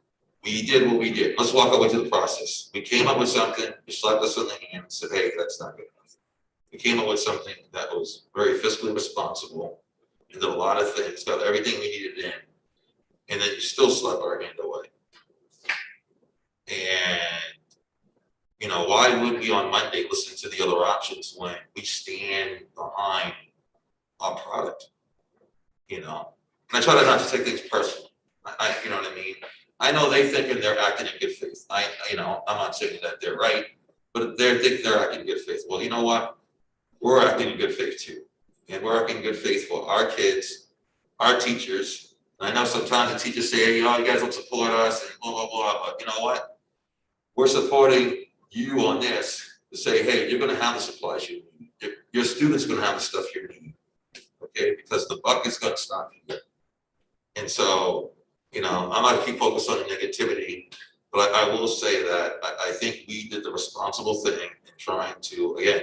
we did what we did. Let's walk away to the process. We came up with something, you slapped us on the hand and said, hey, that's not good enough. We came up with something that was very fiscally responsible and did a lot of things, got everything we needed in, and then you still slap our hand away. And, you know, why would we on Monday listen to the other options when we stand behind our product? You know, and I try not to take things personally. You know what I mean? I know they think and they're acting in good faith. You know, I'm not saying that they're right, but they think they're acting in good faith. Well, you know what? We're acting in good faith too. And we're acting in good faith for our kids, our teachers. And I know sometimes the teachers say, hey, you know, you guys don't support us and blah, blah, blah. But you know what? We're supporting you on this to say, hey, you're gonna have the supplies you need. Your students are gonna have the stuff you need. Okay, because the buck is gonna stop you. And so, you know, I'm not keep focused on the negativity, but I will say that I think we did the responsible thing in trying to, again,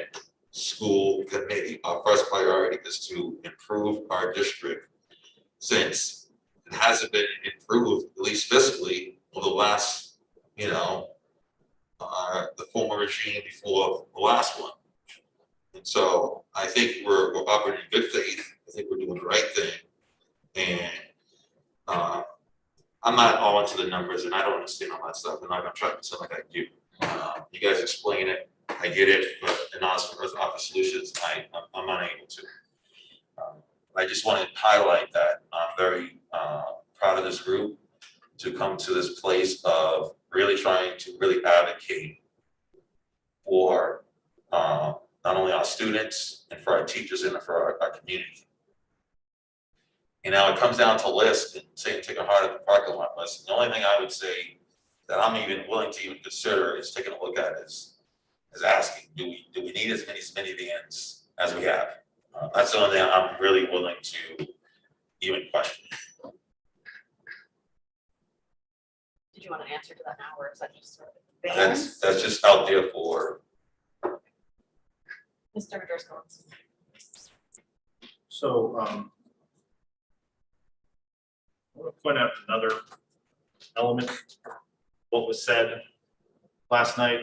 school committee, our first priority is to improve our district, since it hasn't been improved, at least fiscally, over the last, you know, the former regime before the last one. And so I think we're operating in good faith. I think we're doing the right thing. And I'm not all into the numbers and I don't understand all that stuff. And I'm not trying to sound like I do. You guys explain it, I get it, but in office solutions, I'm unable to. I just want to highlight that I'm very proud of this group to come to this place of really trying to really advocate for not only our students and for our teachers and for our community. You know, it comes down to list and say take a hard at the parking lot list. The only thing I would say that I'm even willing to even consider is taking a look at is asking, do we need as many vans as we have? That's the only thing I'm really willing to even question. Did you want to answer to that now, or is that just sort of? That's just out there for. Mr. Driscoll. So, I want to point out another element, what was said last night,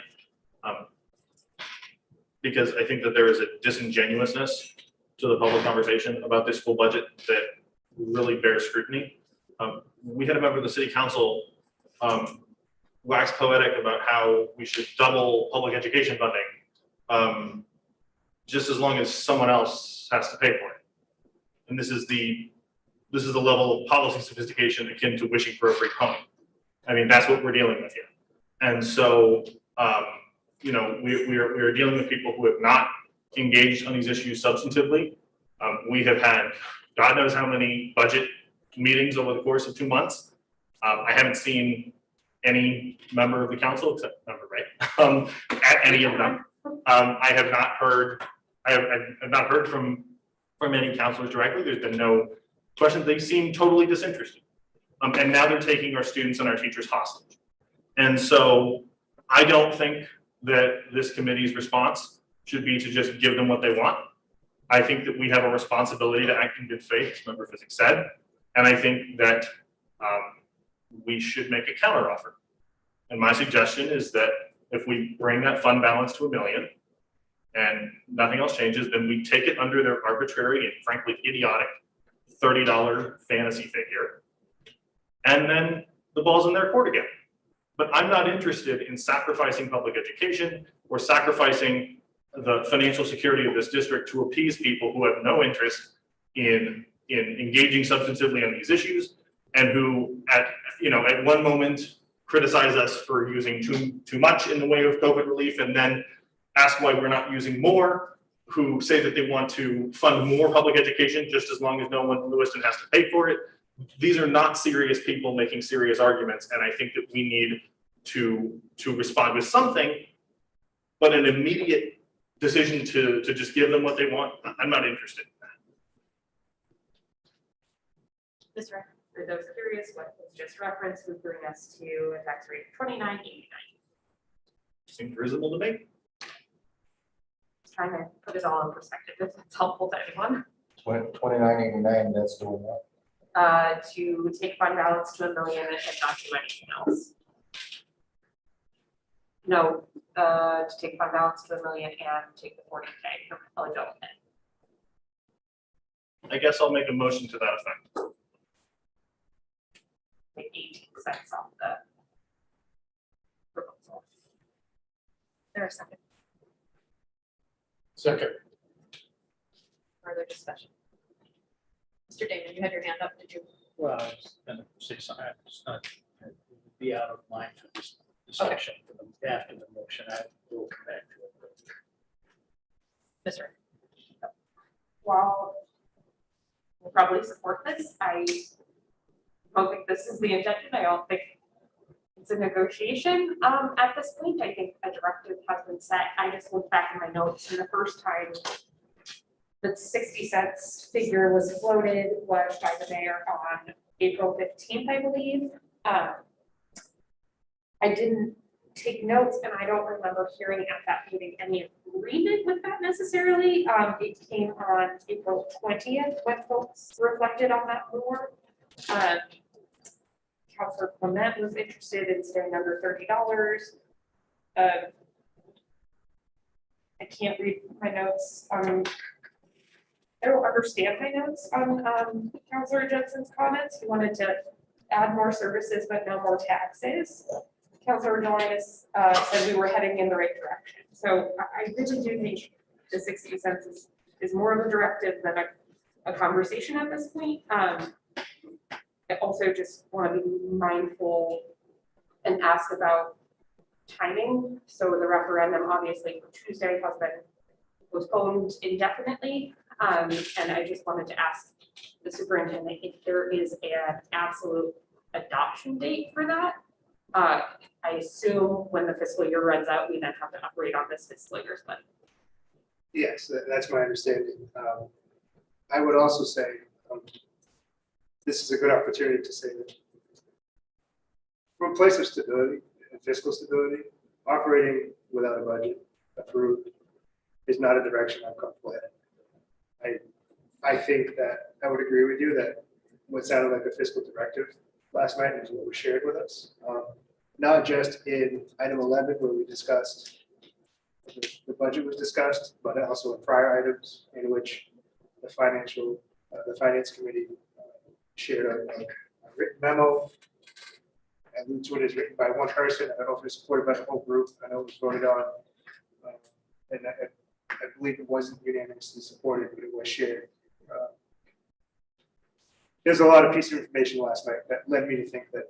because I think that there is a disingenuousness to the public conversation about this school budget that really bears scrutiny. We had a member of the city council wax poetic about how we should double public education funding, just as long as someone else has to pay for it. And this is the level of policy sophistication akin to wishing for a free pony. I mean, that's what we're dealing with here. And so, you know, we are dealing with people who have not engaged on these issues substantively. We have had God knows how many budget meetings over the course of 2 months. I haven't seen any member of the council, except member, right, at any of them. I have not heard from any counselors directly. There's been no questions. They seem totally disinterested. And now they're taking our students and our teachers hostage. And so I don't think that this committee's response should be to just give them what they want. I think that we have a responsibility to act in good faith, as Member Physics said. And I think that we should make a counteroffer. And my suggestion is that if we bring that fund balance to $1 million and nothing else changes, then we take it under their arbitrary and frankly idiotic $30 fantasy figure. And then the ball's in their court again. But I'm not interested in sacrificing public education or sacrificing the financial security of this district to appease people who have no interest in engaging substantively on these issues, and who at one moment criticize us for using too much in the way of COVID relief, and then ask why we're not using more, who say that they want to fund more public education just as long as no one in Lewiston has to pay for it. These are not serious people making serious arguments, and I think that we need to respond with something, but an immediate decision to just give them what they want, I'm not interested. Ms. Ryan? For those curious, what was just referenced would bring us to a tax rate of 29.89. Seems reasonable to me. Just trying to put it all in perspective, if it's helpful to anyone. 2989, that's doing what? To take fund balance to $1 million and not do anything else. No, to take fund balance to $1 million and take the 40K from eligible pay. I guess I'll make a motion to that effect. Take 18 cents off the proposal. There a second? Second. Further discussion? Mr. Damon, you had your hand up, did you? Well, I was gonna say something, it's not, it would be out of line for this discussion, for the, after the motion, I will come back to it. Ms. Ryan? While we'll probably support this, I don't think this is the intention. I don't think it's a negotiation. At this point, I think a directive has been set. I just looked back in my notes, and the first time the 60 cents figure was floated was by the mayor on April 15th, I believe. I didn't take notes, and I don't remember hearing at that meeting any agreement with that necessarily. It came on April 20th when folks reflected on that more. Councilor Clement was interested in staying under $30. I can't read my notes. I don't understand my notes on Councilor Jensen's comments. He wanted to add more services but no more taxes. Councilor Joyce said we were heading in the right direction. So I really do think the 60 cents is more of a directive than a conversation at this point. I also just want to be mindful and ask about timing. So the referendum obviously for Tuesday has been postponed indefinitely. And I just wanted to ask the superintendent if there is an absolute adoption date for that. I assume when the fiscal year runs out, we then have to operate on this fiscal year's budget. Yes, that's my understanding. I would also say, this is a good opportunity to say that from a place of stability and fiscal stability, operating without a budget approved is not a direction I'm comfortable in. I think that I would agree with you that what sounded like a fiscal directive last night is what was shared with us. Not just in item 11 where we discussed the budget was discussed, but also in prior items in which the finance committee shared a written memo. And each one is written by one person. I don't know if it's supported by the whole group. I know it was voted on. And I believe it wasn't unanimously supported, but it was shared. There's a lot of piece of information last night that led me to think that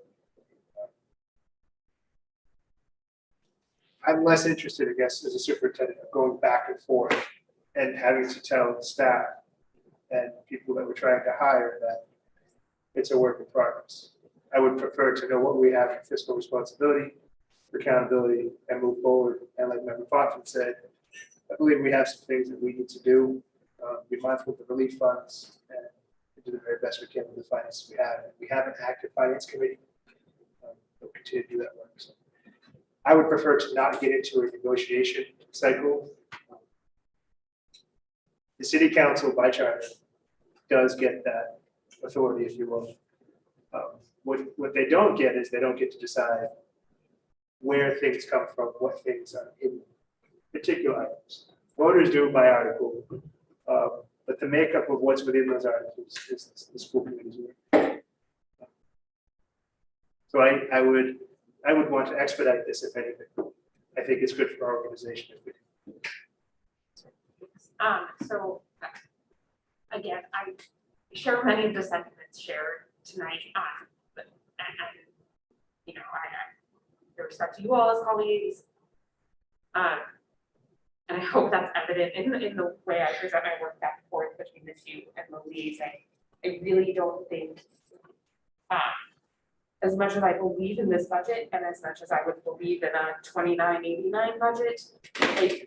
I'm less interested, I guess, as a superintendent of going back and forth and having to tell the staff and people that we're trying to hire that it's a work in progress. I would prefer to know what we have for fiscal responsibility, for accountability, and move forward. And like Member Fontaine said, I believe we have some things that we need to do. Be mindful of the relief funds and do the very best we can with the finances we have. We have an active finance committee. We'll continue to do that work. So I would prefer to not get into a negotiation cycle. The city council by charter does get that authority, if you will. What they don't get is they don't get to decide where things come from, what things are in particular items. Voters do it by article, but the makeup of what's within those articles is the school committee's work. So I would want to expedite this if anything. I think it's good for our organization if we do. So again, I share many of the sentiments shared tonight. But you know, I respect you all as colleagues. And I hope that's evident in the way I present my work back and forth between the two and Louise. I really don't think as much as I believe in this budget and as much as I would believe in a 2989 budget,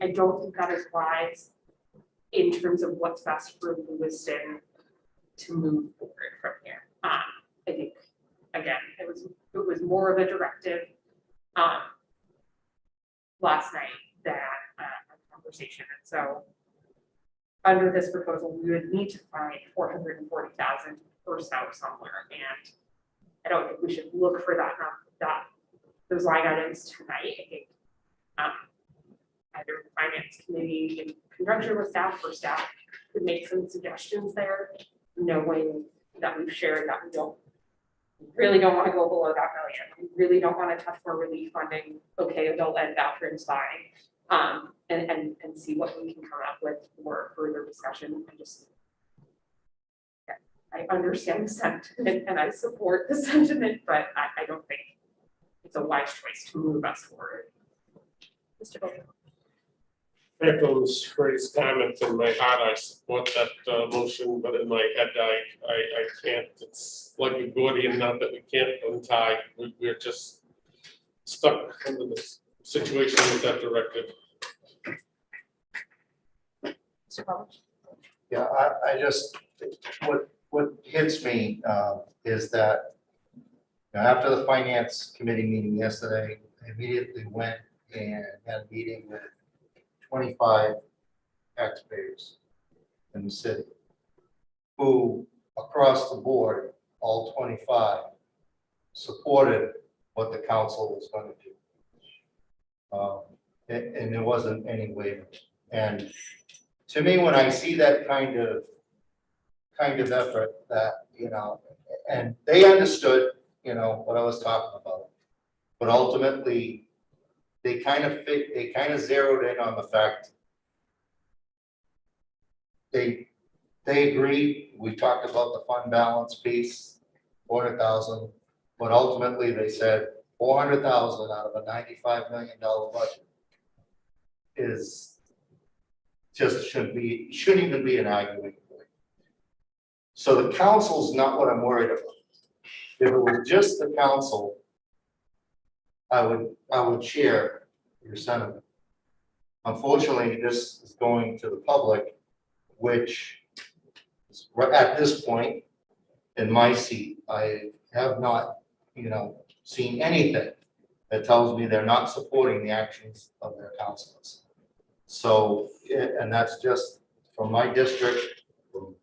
I don't think that is wise in terms of what's best for Lewiston to move forward from here. I think, again, it was more of a directive last night than a conversation. And so under this proposal, we would need to find 440,000 or so somewhere. And I don't think we should look for those line items tonight. I think either the finance committee in conjunction with staff or staff could make some suggestions there, knowing that we've shared that we really don't want to go below that million. We really don't want to touch more relief funding. Okay, adult ed bathrooms fine. And see what we can come up with for further discussion. I understand the sentiment and I support the sentiment, but I don't think it's a wise choice to move us forward. Mr. Bowman. Echo Ms. Gray's comment. In my heart, I support that motion, but in my head, I can't. It's like a Gordian knot that we can't untie. We're just stuck under this situation with that directive. Mr. Collins? Yeah, I just, what hits me is that after the finance committee meeting yesterday, I immediately went and had a meeting with 25 taxpayers in the city who, across the board, all 25, supported what the council was going to do. And there wasn't any waiver. And to me, when I see that kind of effort, that, and they understood, what I was talking about, but ultimately they kind of zeroed in on the fact they agreed. We talked about the fund balance piece, 400,000, but ultimately they said 400,000 out of a $95 million budget is just shouldn't even be an argument point. So the council's not what I'm worried about. If it was just the council, I would share your sentiment. Unfortunately, this is going to the public, which is at this point in my seat, I have not, seen anything that tells me they're not supporting the actions of their councilors. So, and that's just from my district, from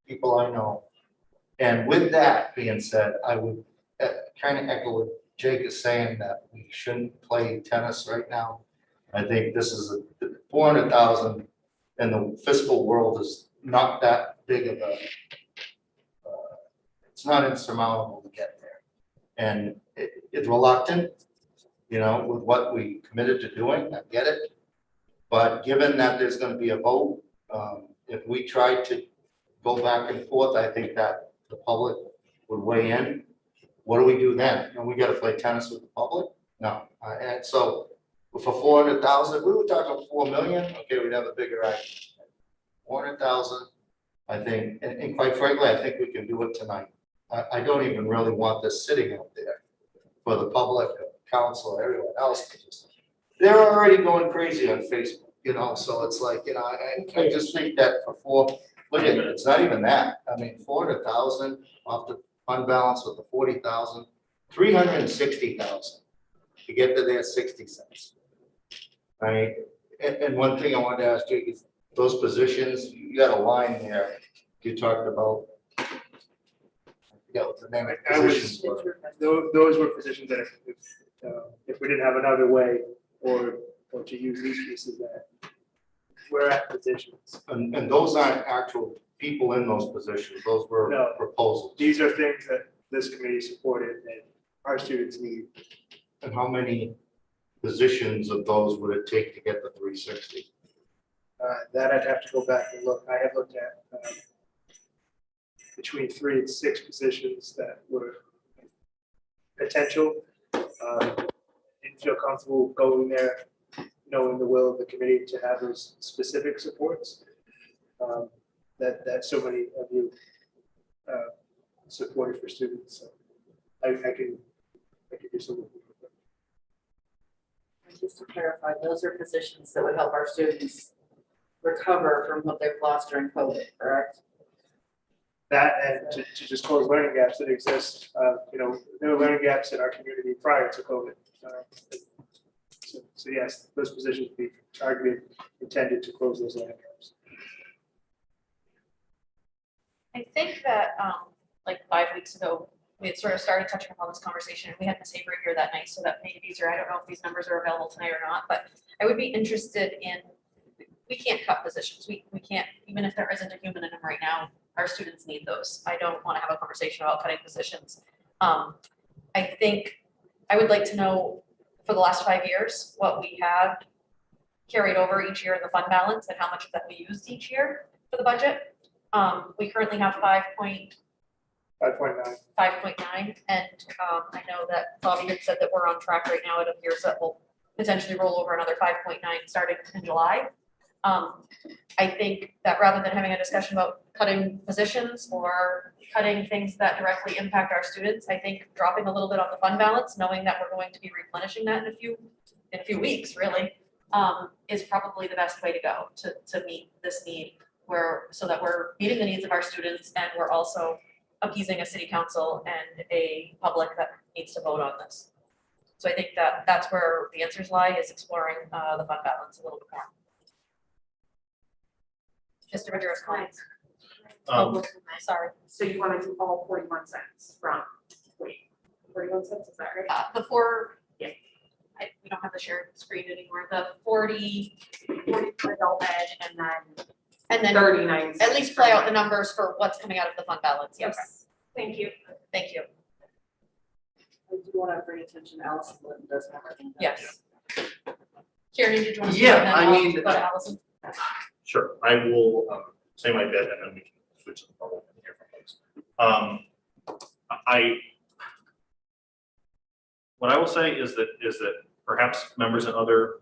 people I know. And with that being said, I would kind of echo what Jake is saying, that we shouldn't play tennis right now. I think this is a 400,000 in the fiscal world is not that big of a, it's not insurmountable to get there. And it's reluctant, with what we committed to doing, I get it. But given that there's going to be a vote, if we try to go back and forth, I think that the public would weigh in. What do we do then? And we got to play tennis with the public? No. And so for 400,000, we were talking 4 million. Okay, we'd have a bigger argument. 400,000, I think, and quite frankly, I think we can do it tonight. I don't even really want this sitting out there for the public, council, everyone else. They're already going crazy on Facebook, so it's like, I just think that for look at it, it's not even that. I mean, 400,000 off the fund balance with the 40,000, 360,000 to get to their 60 cents. Right. And one thing I wanted to ask Jake is those positions, you got a line there. You talked about, I forget what the name of the positions were. Those were positions that if we didn't have another way or to use these pieces, that we're at positions. And those aren't actual people in those positions. Those were No. proposals. These are things that this committee supported and our students need. And how many positions of those would it take to get the 360? That I'd have to go back and look. I have looked at between 3 and 6 positions that were potential. Didn't feel comfortable going there, knowing the will of the committee to have those specific supports that so many of you supported for students. So I can do something. And just to clarify, those are positions that would help our students recover from what they've lost during COVID, correct? That and to just close learning gaps that exist, there were learning gaps in our community prior to COVID. So yes, those positions would be targeted, intended to close those learning gaps. I think that, like 5 weeks ago, we had sort of started touching upon this conversation, and we had Ms. Avery here that night, so that made it easier. I don't know if these numbers are available tonight or not, but I would be interested in, we can't cut positions. We can't, even if there isn't a human in them right now, our students need those. I don't want to have a conversation about cutting positions. I think I would like to know for the last 5 years, what we have carried over each year in the fund balance and how much of that we used each year for the budget. We currently have 5.9, 5.9. and I know that Bobby had said that we're on track right now. It appears that we'll potentially roll over another 5.9 starting in July. I think that rather than having a discussion about cutting positions or cutting things that directly impact our students, I think dropping a little bit on the fund balance, knowing that we're going to be replenishing that in a few weeks, really, is probably the best way to go to meet this need, so that we're meeting the needs of our students and we're also appeasing a city council and a public that needs to vote on this. So I think that that's where the answers lie, is exploring the fund balance a little bit more. Mr. Madeira's comments. Sorry. So you want to do all 41 cents from, 41 cents, is that right? The four, yeah, we don't have the shared screen anymore. The 40 for adult ed and then 39 cents. at least play out the numbers for what's coming out of the fund balance. Yes. Thank you. Thank you. I do want to bring attention, Allison Litton does have her hand up. Yes. Kieran, did you want to speak? Yeah, And then I I'll mean- go to Allison. Sure, I will say my bit and then we can switch to the public and hear from folks. What I will say is that perhaps members in other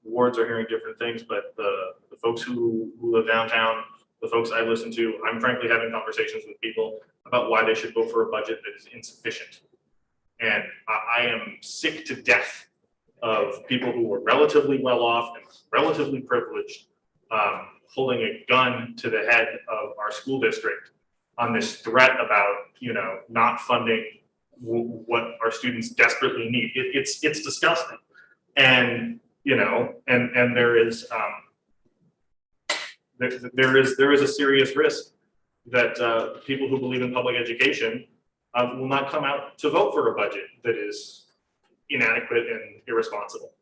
wards are hearing different things, but the folks who live downtown, the folks I listen to, I'm frankly having conversations with people about why they should vote for a budget that is insufficient. And I am sick to death of people who are relatively well off and relatively privileged holding a gun to the head of our school district on this threat about, not funding what our students desperately need. It's disgusting. And, and there is a serious risk that people who believe in public education will not come out to vote for a budget that is inadequate and irresponsible.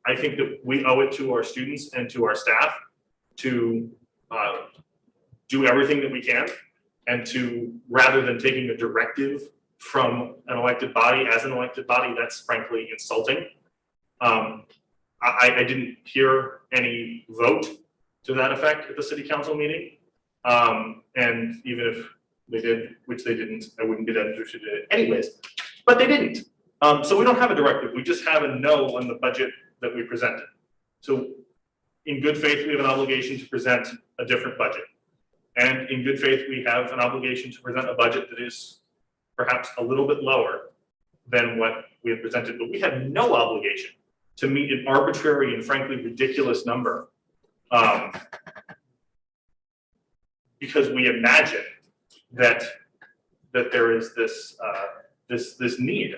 I think that we owe it to our students and to our staff to do everything that we can, and to, rather than taking a directive from an elected body, as an elected body, that's frankly insulting. I didn't hear any vote to that effect at the city council meeting. And even if they did, which they didn't, I wouldn't be that interested in it anyways, but they didn't. So we don't have a directive, we just have a no on the budget that we presented. So in good faith, we have an obligation to present a different budget. And in good faith, we have an obligation to present a budget that is perhaps a little bit lower than what we have presented, but we have no obligation to meet an arbitrary and frankly ridiculous number because we imagine that there is this this need.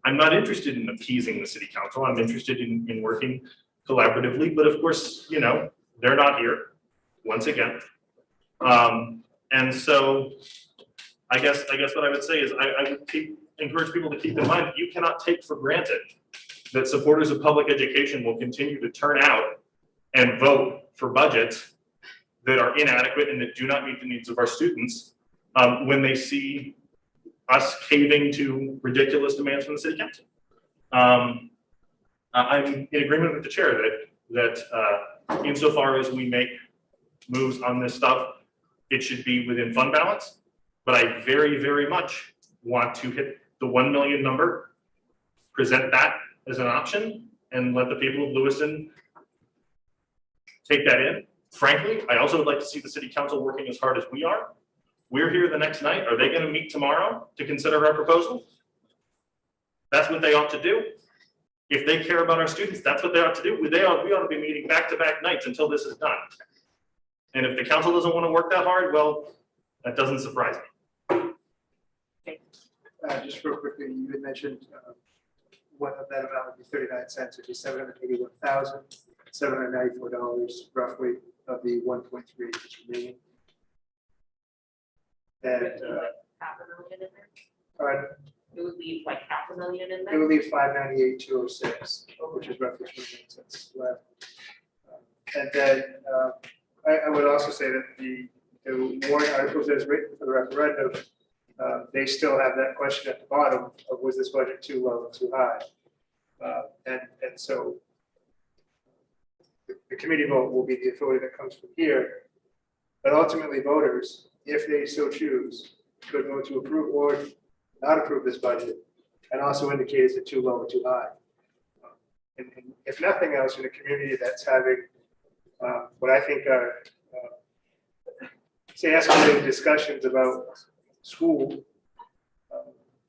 I'm not interested in appeasing the city council. I'm interested in working collaboratively, but of course, they're not here once again. And so I guess what I would say is I would encourage people to keep in mind that you cannot take for granted that supporters of public education will continue to turn out and vote for budgets that are inadequate and that do not meet the needs of our students when they see us caving to ridiculous demands from the city council. I'm in agreement with the chair that insofar as we make moves on this stuff, it should be within fund balance. But I very, very much want to hit the 1 million number, present that as an option, and let the people of Lewiston take that in. Frankly, I also would like to see the city council working as hard as we are, We're here the next night. Are they gonna meet tomorrow to consider our proposal? That's what they ought to do. If they care about our students, that's what they ought to do. We ought to be meeting back-to-back nights until this is done. And if the council doesn't want to work that hard, well, that doesn't surprise me. Just real quickly, you had mentioned what of that amount would be 39 cents, which is $781,794 roughly of the 1.3 that's remaining. And Half a million in there. pardon? It would leave like $500,000 in It there. would leave 598,206, which is roughly 29 cents left. And then I would also say that the warrant articles as written for the referendum, they still have that question at the bottom of was this budget too low or too high? And so the committee vote will be the authority that comes from here. But ultimately voters, if they so choose, could vote to approve or not approve this budget and also indicate is it too low or too high. And if nothing else, in a community that's having what I think are, say, escalating discussions about school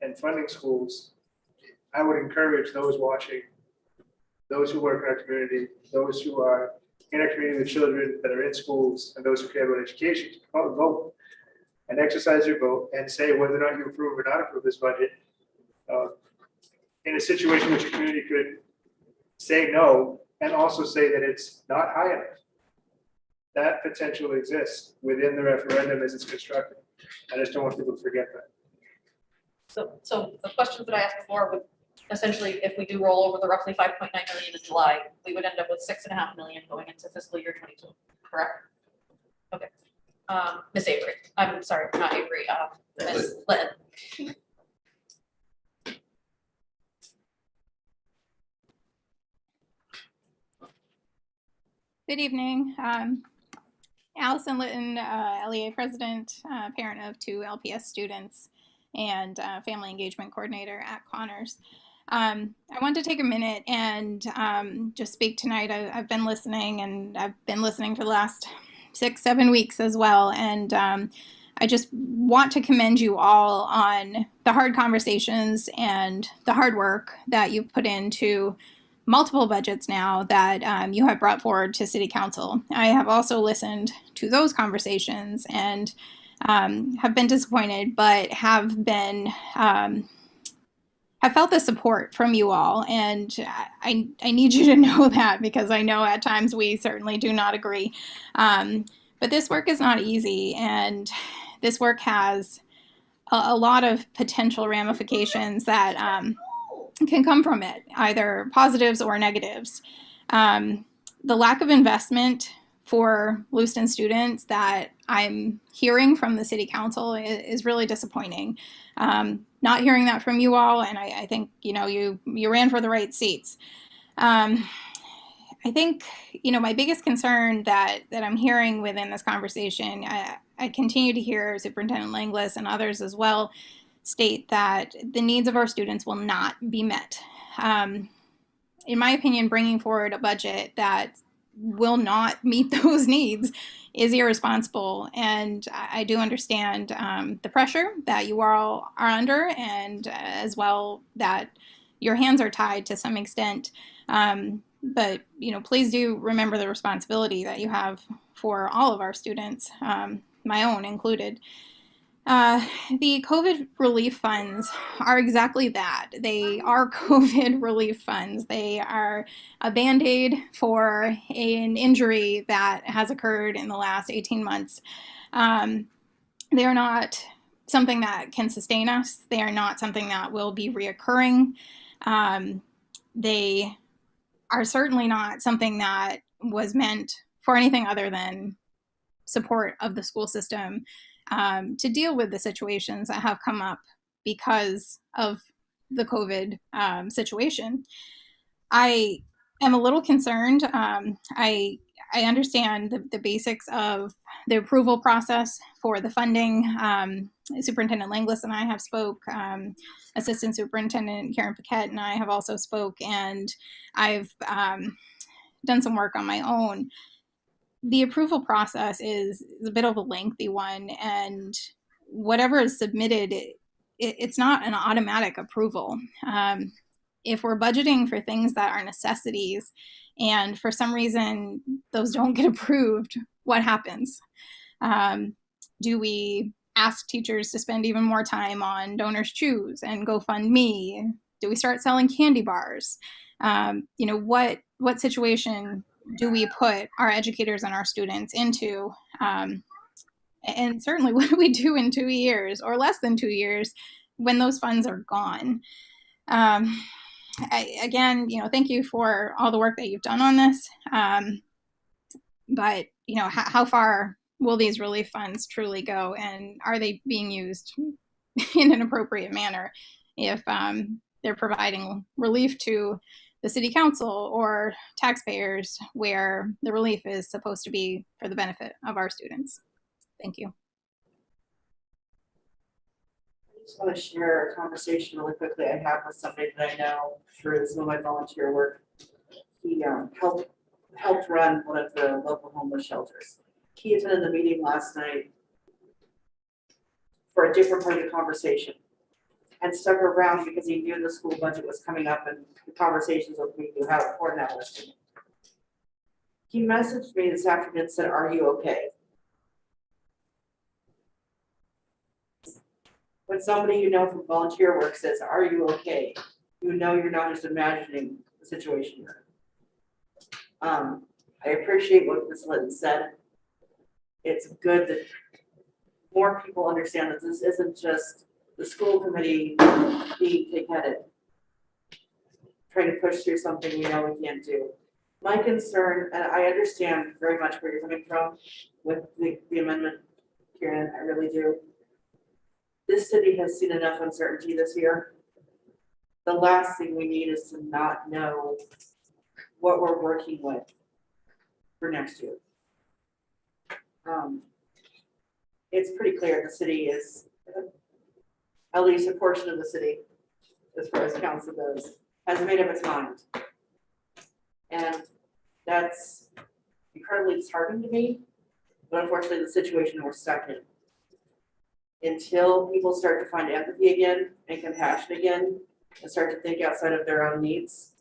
and funding schools, I would encourage those watching, those who work in our community, those who are in our community with children that are in schools, and those who care about education, to come out and vote and exercise your vote and say whether or not you approve or not approve this budget. In a situation which your community could say no and also say that it's not high enough. That potential exists within the referendum as it's constructed. I just don't want people to forget that. So the questions that I asked before would essentially, if we do roll over the roughly 5.9 million in July, we would end up with 6.5 million going into fiscal year 22, correct? Okay. Miss Avery, I'm sorry, not Avery, Miss Litton. Good evening. Allison Litton, LEA president, parent of 2 LPS students, and family engagement coordinator at Connors. I want to take a minute and just speak tonight. I've been listening, and I've been listening for the last 6-7 weeks as well. And I just want to commend you all on the hard conversations and the hard work that you've put into multiple budgets now that you have brought forward to City Council. I have also listened to those conversations and have been disappointed, but have been have felt the support from you all, and I need you to know that, because I know at times we certainly do not agree. But this work is not easy, and this work has a lot of potential ramifications that can come from it, either positives or negatives. The lack of investment for Lewiston students that I'm hearing from the City Council is really disappointing. Not hearing that from you all, and I think you ran for the right seats. I think my biggest concern that I'm hearing within this conversation, I continue to hear Superintendent Langlis and others as well state that the needs of our students will not be met. In my opinion, bringing forward a budget that will not meet those needs is irresponsible. And I do understand the pressure that you all are under, and as well that your hands are tied to some extent. But please do remember the responsibility that you have for all of our students, my own included. The COVID relief funds are exactly that. They are COVID relief funds. They are a Band-Aid for an injury that has occurred in the last 18 months. They are not something that can sustain us. They are not something that will be reoccurring. They are certainly not something that was meant for anything other than support of the school system to deal with the situations that have come up because of the COVID situation. I am a little concerned. I understand the basics of the approval process for the funding. Superintendent Langlis and I have spoke. Assistant Superintendent Karen Paquette and I have also spoke, and I've done some work on my own. The approval process is a bit of a lengthy one, and whatever is submitted, it's not an automatic approval. If we're budgeting for things that are necessities and for some reason those don't get approved, what happens? Do we ask teachers to spend even more time on Donors Choose and GoFundMe? Do we start selling candy bars? What situation do we put our educators and our students into? And certainly what do we do in 2 years or less than 2 years when those funds are gone? Again, thank you for all the work that you've done on this. But, how far will these relief funds truly go? And are they being used in an appropriate manner if they're providing relief to the city council or taxpayers where the relief is supposed to be for the benefit of our students? Thank you. I just want to share a conversation really quickly I had with somebody that I know through some of my volunteer work. He helped run one of the local homeless shelters. He attended the meeting last night for a different part of the conversation and stuck around because he knew the school budget was coming up and the conversations with me knew how important that was to me. He messaged me this afternoon and said, "Are you okay?" When somebody you know from volunteer work says, "Are you okay?" you know you're not just imagining the situation you're in. I appreciate what Ms. Litton said. It's good that more people understand that this isn't just the school committee being pig-headed, trying to push through something we know we can't do. My concern, and I understand very much where you're coming from with the amendment, Kieran, I really do. This city has seen enough uncertainty this year. The last thing we need is to not know what we're working with for next year. It's pretty clear the city is, at least a portion of the city, as far as council goes, has made up its mind. And that's incredibly disheartening to me, but unfortunately the situation we're stuck in. Until people start to find empathy again and compassion again and start to think outside of their own needs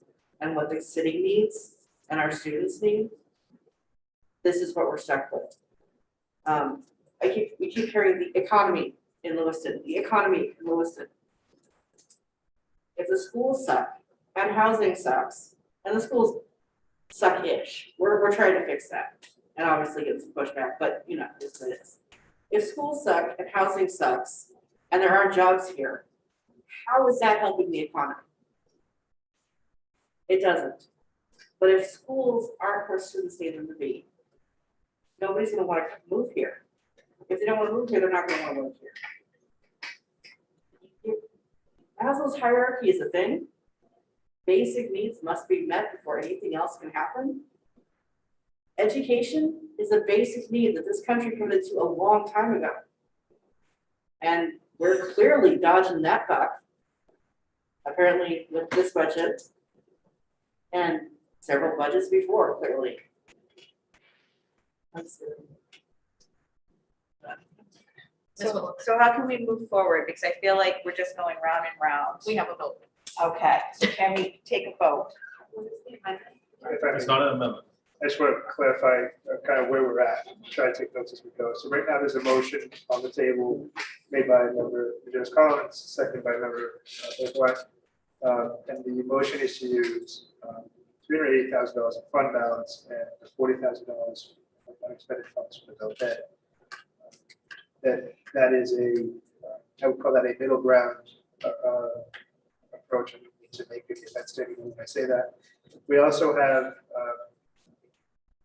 and what the city needs and our students need, this is what we're stuck with. We keep hearing the economy in Lewiston, the economy in Lewiston. If the schools suck and housing sucks and the schools suck-ish, we're trying to fix that and obviously get some pushback, but it's what it is. If schools suck and housing sucks and there aren't jobs here, how is that helping the economy? It doesn't. But if schools aren't where students need them to be, nobody's going to want to move here. If they don't want to move here, they're not going to want to live here. Maslow's hierarchy is a thing. Basic needs must be met before anything else can happen. Education is a basic need that this country committed to a long time ago. And we're clearly dodging that buck, apparently with this budget and several budgets before, clearly. So how can we move forward? Because I feel like we're just going round and round. We have a vote. Okay, so can we take a vote? It's not an amendment. I just want to clarify kind of where we're at, try to take notes as we go. So right now, there's a motion on the table made by member Joe Collins, seconded by member White. And the motion is to use $380,000 in fund balance and $40,000 of unexpended funds from adult ed. That is I would call that a middle ground approach, and we need to make it offensive when I say that. We also have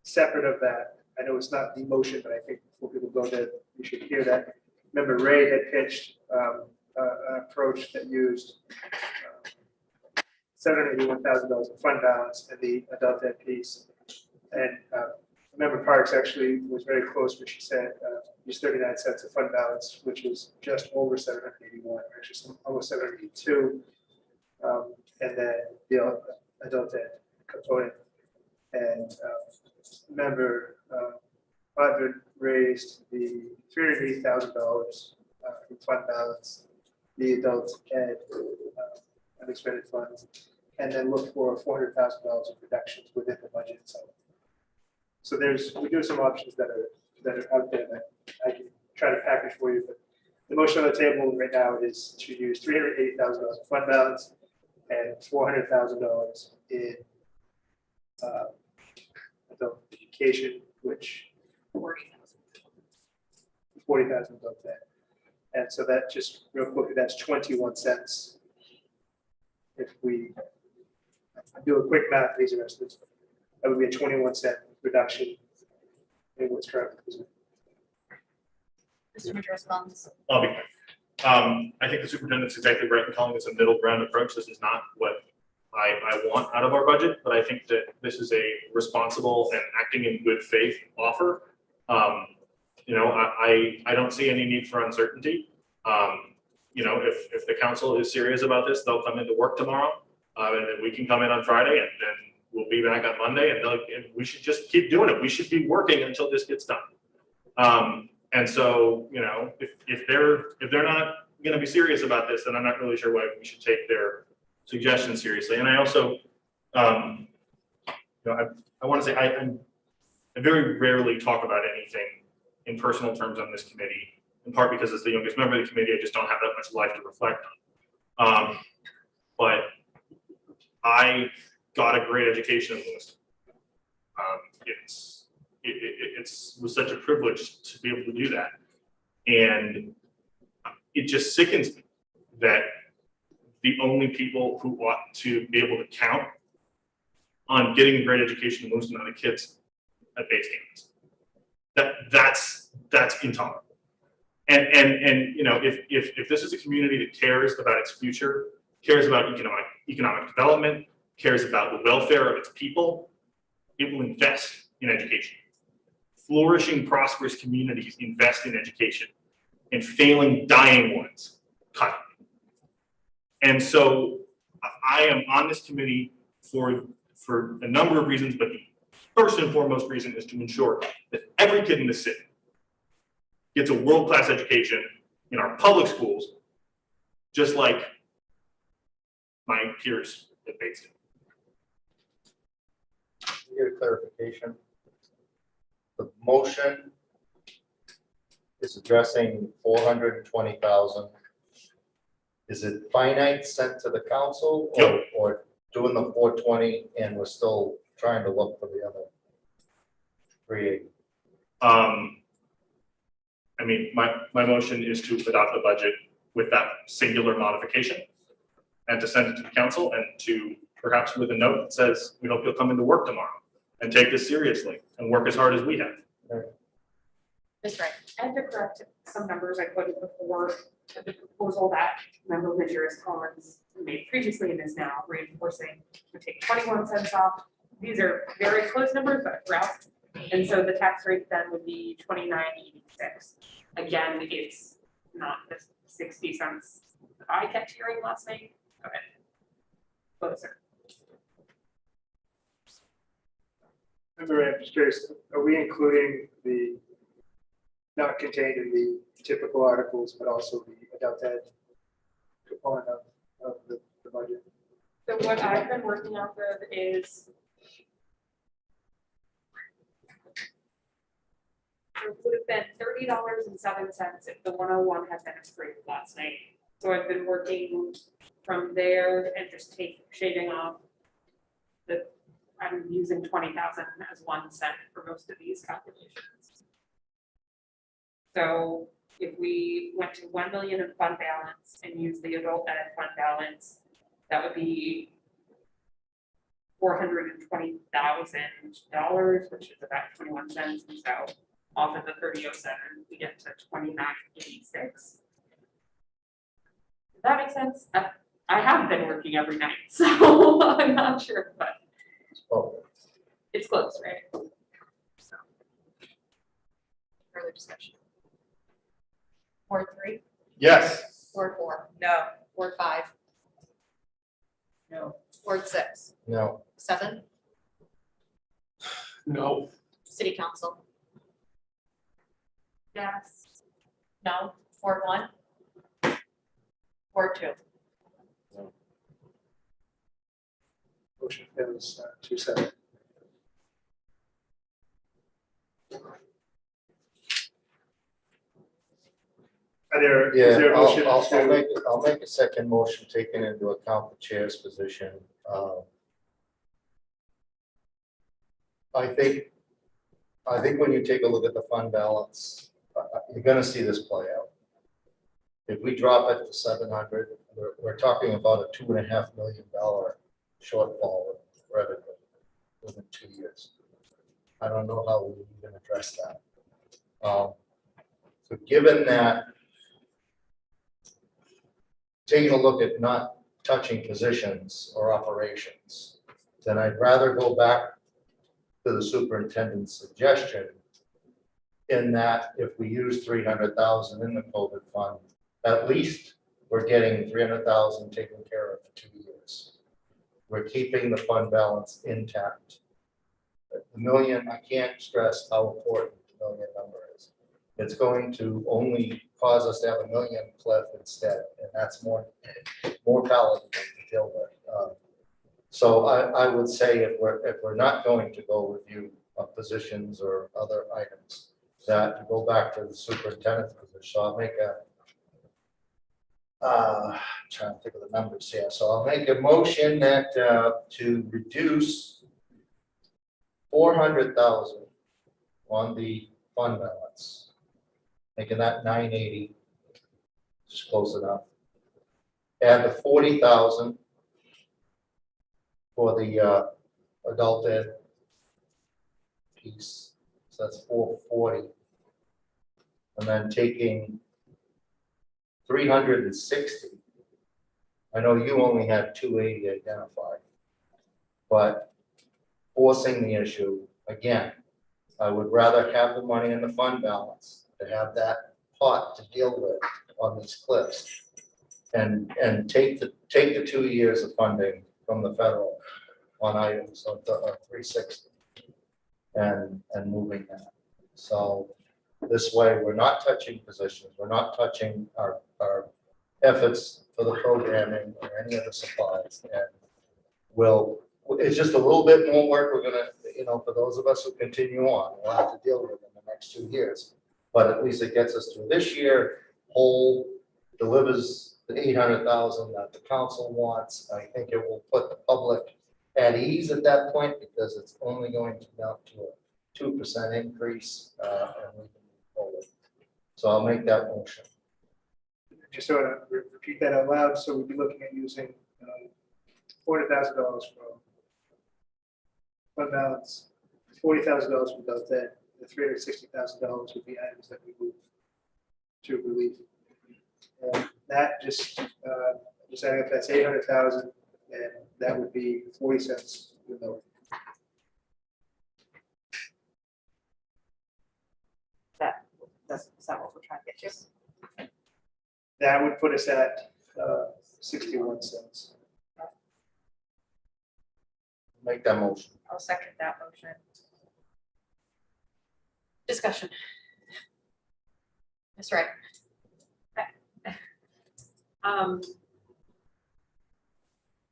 separate of that, I know it's not the motion, but I think before people go there, you should hear that. Member Ray had pitched an approach that used $781,000 in fund balance and the adult ed piece. And Member Parks actually was very close when she said use 39 cents of fund balance, which is just over 781, actually almost 782. And then the adult ed component. And Member Audrey raised the $380,000 from fund balance, the adult ed unexpended funds, and then look for $400,000 of reductions within the budget itself. So we do have some options that are out there that I can try to package for you, but the motion on the table right now is to use $380,000 of fund balance and $400,000 in adult education, which 40,000 above that. And so that just real quickly, that's 21 cents. If we do a quick math, these are estimates, that would be a 21-cent reduction in what's currently presented. Mr. Madras, comments? I'll be quick. I think the superintendent's exactly right in calling this a middle ground approach. This is not what I want out of our budget, but I think that this is a responsible and acting in good faith offer. You know, I don't see any need for uncertainty. You know, if the council is serious about this, they'll come into work tomorrow, and then we can come in on Friday, and then we'll be back on Monday, and we should just keep doing it. We should be working until this gets done. And so, you know, if they're not going to be serious about this, then I'm not really sure why we should take their suggestions seriously. And I also, you know, I want to say I very rarely talk about anything in personal terms on this committee, in part because as the youngest member of the committee, I just don't have that much life to reflect on. But I got a great education in Lewiston. It was such a privilege to be able to do that. And it just sickens me that the only people who ought to be able to count on getting a great education in Lewiston are the kids at base campus. That's intolerable. And you know, if this is a community that cares about its future, cares about economic development, cares about the welfare of its people, it will invest in education. Flourishing, prosperous communities invest in education, and failing, dying ones cut. And so I am on this committee for a number of reasons, but the first and foremost reason is to ensure that every kid in the city gets a world-class education in our public schools, just like my peers at Bates did. Get a clarification. The motion is addressing 420,000. Is it finite sent to the council, Yep. or doing the 420 and we're still trying to look for the other 380? I mean, my motion is to adopt the budget with that singular modification and to send it to the council, and to perhaps with a note that says, we hope you'll come into work tomorrow and take this seriously and work as hard as we have. Ms. Wright? I had to correct some numbers I quoted before, the proposal that member Madras Collins made previously and is now reinforcing to take 21 cents off. These are very close numbers, but rough. And so the tax rate then would be 29.86. Again, it's not the 60 cents that I kept hearing last night. Okay. Closer. I'm just curious, are we including the not contained in the typical articles, but also the adult ed component of the budget? So what I've been working off of is it would have been $30.07 if the 101 had been approved last night. So I've been working from there and just shaving off I'm using 20,000 as 1 cent for most of these calculations. So if we went to 1 million in fund balance and use the adult ed fund balance, that would be $420,000, which is about 21 cents. And so off of the 30.07, we get to 29.86. Does that make sense? I have been working every night, so I'm not sure, but Oh, it's close, right? So. Further discussion? Ward 3, Yes. Ward 4, No. Ward 5, No. Ward 6, no, 7, No. City Council. Yes. No. Ward 1? Ward 2? Motion fails 2-7. Are there, is there a motion I'll make a second motion taking into account the chair's position. I think when you take a look at the fund balance, you're gonna see this play out. If we drop it to 700, we're talking about a $2.5 million shortfall of revenue within 2 years. I don't know how we even address that. So given that, taking a look at not touching positions or operations, then I'd rather go back to the superintendent's suggestion in that if we use 300,000 in the COVID fund, at least we're getting 300,000 taken care of for 2 years. We're keeping the fund balance intact. The million, I can't stress how important the million number is. It's going to only cause us to have $1 million cliff instead, and that's more palatable to deal with. So I would say if we're not going to go review positions or other items, that to go back to the superintendent's position. So I'll make I'm trying to think of the numbers here. So I'll make a motion that to reduce 400,000 on the fund balance, making that 980, just close enough. Add the 40,000 for the adult ed piece, so that's 440, and then taking 360. I know you only had 280 identified, but forcing the issue again, I would rather have the money in the fund balance to have that pot to deal with on these cliffs, and take the 2 years of funding from the federal on items of the 360 and moving that. So this way, we're not touching positions, we're not touching our efforts for the programming or any of the supplies, and it's just a little bit more work we're gonna, for those of us who continue on, we'll have to deal with in the next 2 years. But at least it gets us through this year, whole, delivers the 800,000 that the council wants. I think it will put the public at ease at that point, because it's only going to amount to a 2% increase, and we can move forward. So I'll make that motion. Just so I repeat that out loud, so we'd be looking at using $400,000 from fund balance, $40,000 from adult ed, the $360,000 would be items that we move to relief. And that just adding up, that's 800,000, and that would be 40 cents per vote. That's what we're trying to get to. That would put us at 61 cents. Make that motion. I'll second that motion. Discussion. Ms. Wright?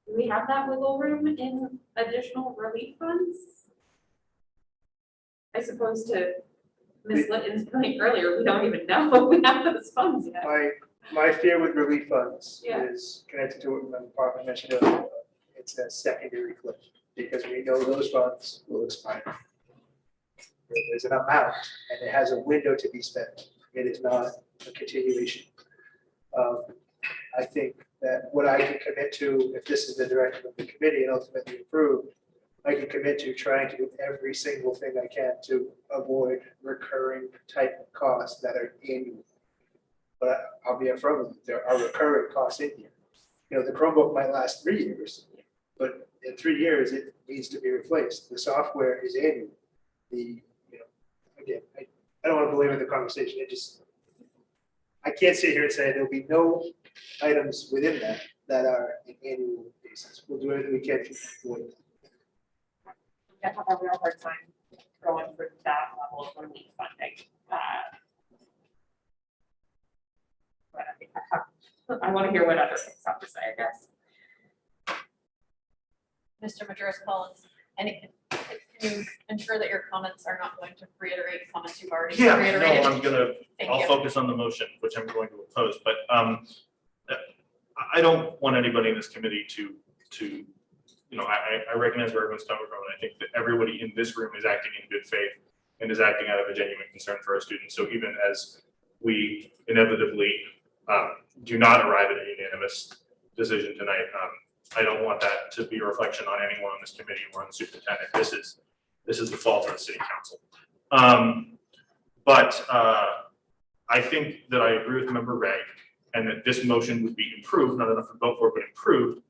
Do we have that wiggle room in additional relief funds? I suppose to Ms. Litton's point earlier, we don't even know if we have those funds yet. My fear with relief funds Yeah. is connected to what my department mentioned earlier. It's a secondary cliff, because we know those funds will expire. There's an amount and it has a window to be spent. It is not a continuation. I think that what I can commit to, if this is the direction of the committee and ultimately approved, I can commit to trying to do every single thing I can to avoid recurring type of costs that are annual. But I'll be upfront with you, there are recurring costs in here. The Chromebook might last 3 years, but in 3 years, it needs to be replaced. The software is annual. Again, I don't want to belabor the conversation. I can't sit here and say there'll be no items within that are an annual basis. We'll do everything we can to avoid it. I have a real hard time going for that level of relief funding. But I want to hear what other things have to say, I guess. Mr. Majoris Collins, and can you ensure that your comments are not going to reiterate comments you've already Yeah, reiterated? no, Thank I'll you. focus on the motion, which I'm going to oppose, but I don't want anybody in this committee to, I recognize where everyone's coming from, and I think that everybody in this room is acting in good faith and is acting out of a genuine concern for our students. So even as we inevitably do not arrive at a unanimous decision tonight, I don't want that to be a reflection on anyone on this committee or on the superintendent. This is the fault of the city council. But I think that I agree with Member Ray, and that this motion would be improved, not enough to vote for, but improved,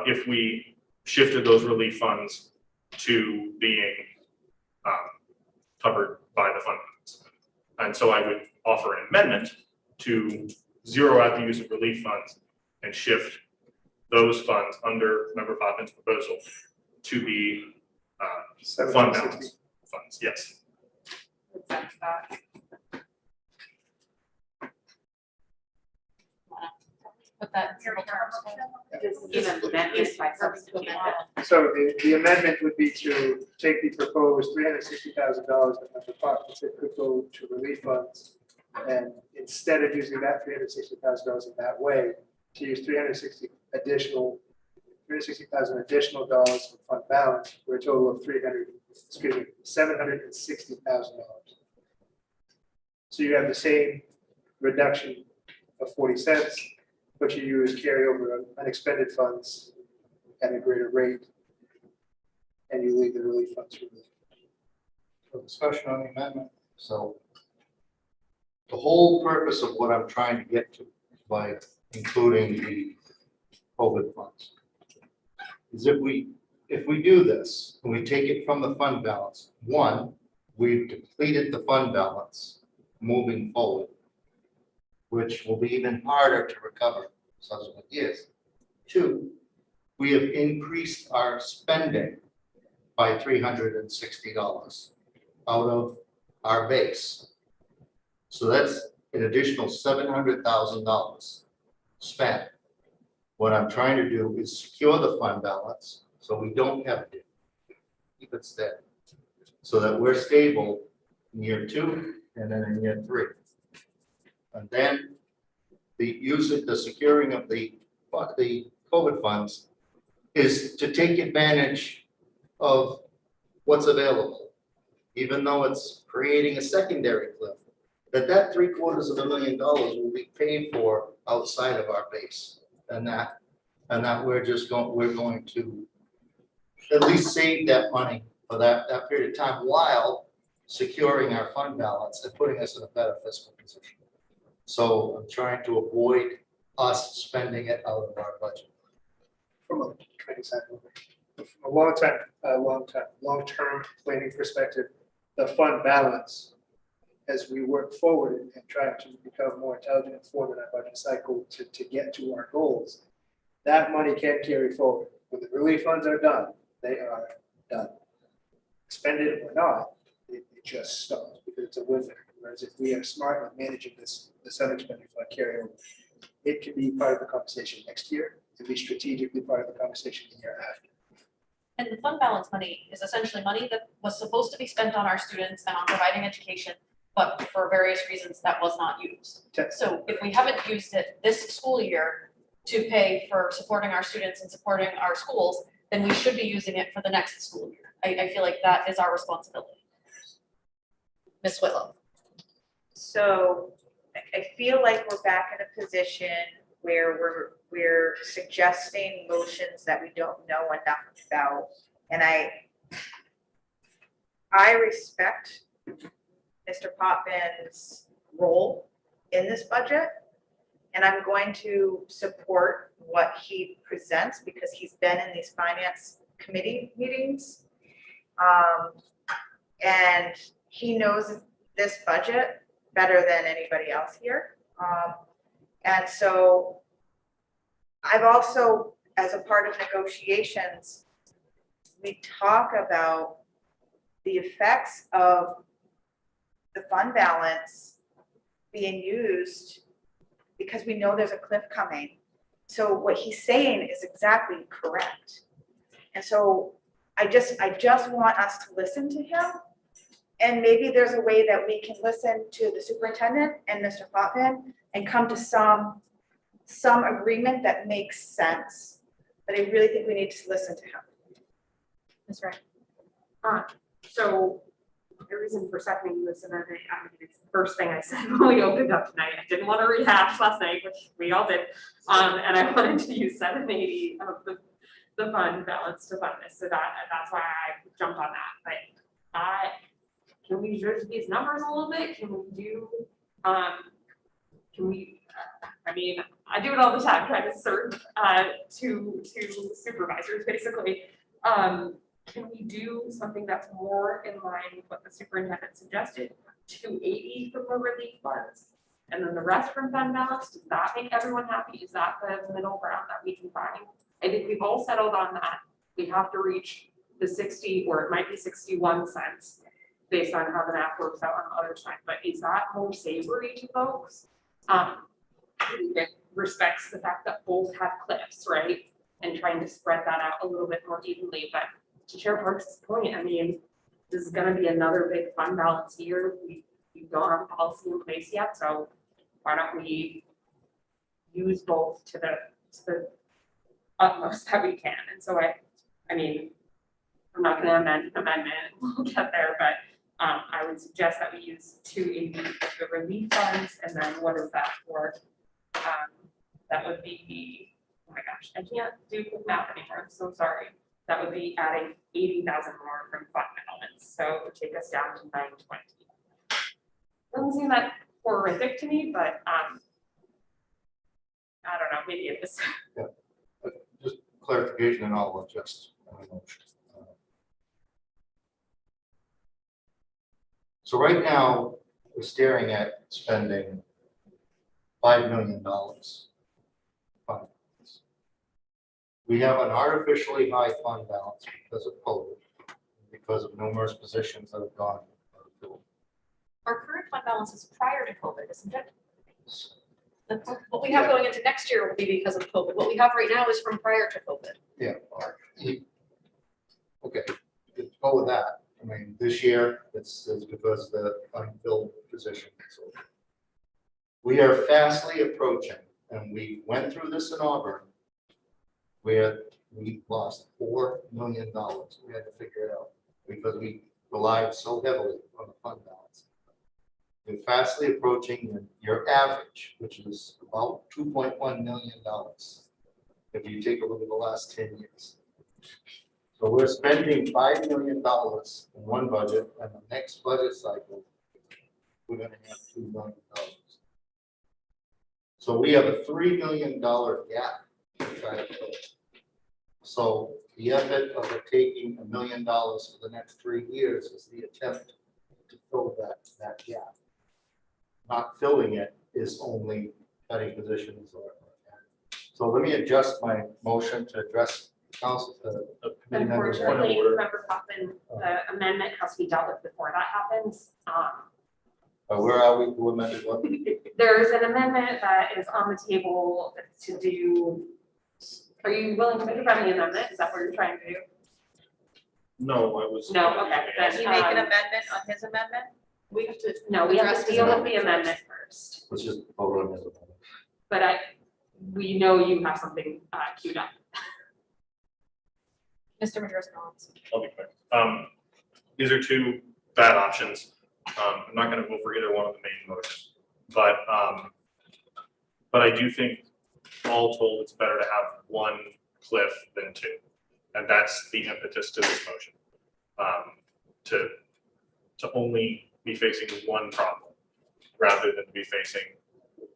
if we shifted those relief funds to being covered by the fund balance. And so I would offer an amendment to zero out the use of relief funds and shift those funds under Member Poppins' proposal to be fund balance funds, yes. Put that in simple terms. This is an amendment by substitution. So the amendment would be to take the proposed $360,000 that Member Poppins said could go to relief funds. And instead of using that $360,000 in that way, to use $360,000 additional dollars from fund balance for a total of $760,000. So you have the same reduction of 40 cents, but you use carryover unexpended funds at a greater rate, and you leave the relief funds removed. For discussion on the amendment. So the whole purpose of what I'm trying to get to by including the COVID funds is if we do this and we take it from the fund balance, one, we've depleted the fund balance moving forward, which will be even harder to recover subsequent years. Two, we have increased our spending by $360 out of our base. So that's an additional $700,000 spent. What I'm trying to do is secure the fund balance so we don't have to keep it steady, so that we're stable in year 2 and then in year 3. And then the securing of the COVID funds is to take advantage of what's available, even though it's creating a secondary cliff, that $750,000 will be paid for outside of our base, and that we're going to at least save that money for that period of time while securing our fund balance and putting us in a better fiscal position. So I'm trying to avoid us spending it out of our budget. From a long-term planning perspective, the fund balance, as we work forward and try to become more intelligent and informed in our budget cycle to get to our goals, that money can carry forward. When the relief funds are done, they are done. Expended or not, it just stops because it's a wither. Whereas if we are smart with managing this unexpended fund carryover, it can be part of the conversation next year, and be strategically part of the conversation the year after. And the fund balance money is essentially money that was supposed to be spent on our students and on providing education, but for various reasons that was not used. So if we haven't used it this school year to pay for supporting our students and supporting our schools, then we should be using it for the next school year. I feel like that is our responsibility. Ms. Whitlow. So I feel like we're back in a position where we're suggesting motions that we don't know enough about. And I respect Mr. Poppins' role in this budget, and I'm going to support what he presents because he's been in these finance committee meetings. And he knows this budget better than anybody else here. And so I've also, as a part of negotiations, we talk about the effects of the fund balance being used because we know there's a cliff coming. So what he's saying is exactly correct. And so I just want us to listen to him. And maybe there's a way that we can listen to the superintendent and Mr. Potvin and come to some agreement that makes sense. But I really think we need to listen to him. Ms. Wright. So the reason for seconding this amendment, I mean, it's the first thing I said when we opened up tonight. I didn't want to rehash last night, which we all did. And I wanted to use 780 of the fund balance to fund this. So that's why I jumped on that. But can we judge these numbers a little bit? Can we do, I mean, I do it all the time, trying to serve to supervisors, basically. Can we do something that's more in line with what the superintendent suggested, 280 from the relief funds, and then the rest from fund balance? Does that make everyone happy? Is that the middle ground that we can find? I think we've all settled on that. We have to reach the 60, or it might be 61 cents, based on how the math works out on the other side. But is that more savory to folks? It respects the fact that both have cliffs, right? And trying to spread that out a little bit more evenly. But to Chair Parks' point, I mean, this is going to be another big fund balance year. We don't have a policy in place yet, so why don't we use both to the utmost that we can? And so I mean, I'm not going to amend the amendment. We'll get there, but I would suggest that we use 280 for the relief funds, and then what is that for? That would be, oh my gosh, I can't do quick math anymore. I'm so sorry. That would be adding 80,000 more from fund balance. So it would take us down to 920. Doesn't seem that horrific to me, but I don't know, maybe it is. Yeah. Just clarification, and I'll adjust my motion. So right now, we're staring at spending $5 million. Fund balance. We have an artificially high fund balance because of COVID, because of numerous positions that have gone. Our current fund balance is prior to COVID, isn't it? What we have going into next year will be because of COVID. What we have right now is from prior to COVID. Yeah. Okay, let's go with that. I mean, this year, it's because the unfilled position. So we are fastly approaching, and we went through this in Auburn, where we lost $4 million. We had to figure it out because we relied so heavily on the fund balance. We're fastly approaching your average, which is about $2.1 million. If you take a look at the last 10 years. So we're spending $5 million in one budget, and the next budget cycle, we're going to have $2 million. So we have a $3 million gap to try to fill. So the effort of taking $1 million for the next 3 years is the attempt to fill that gap. Not filling it is only cutting positions. So let me adjust my motion to address council. Unfortunately, Member Potvin, the amendment has to be dealt with before that happens. Where are we? Who amended what? There's an amendment that is on the table to do. Are you willing to make a friendly amendment? Is that what you're trying to do? No, I was. No, okay. Can you make an amendment on his amendment? We have to. No, we have to deal with the amendment first. Let's just vote on his amendment. But we know you have something queued up. Mr. Madras-Collins. I'll be quick. These are two bad options. I'm not going to vote for either one of the main motions, but I do think all told, it's better to have one cliff than two, and that's the impetus to this motion. To only be facing one problem rather than be facing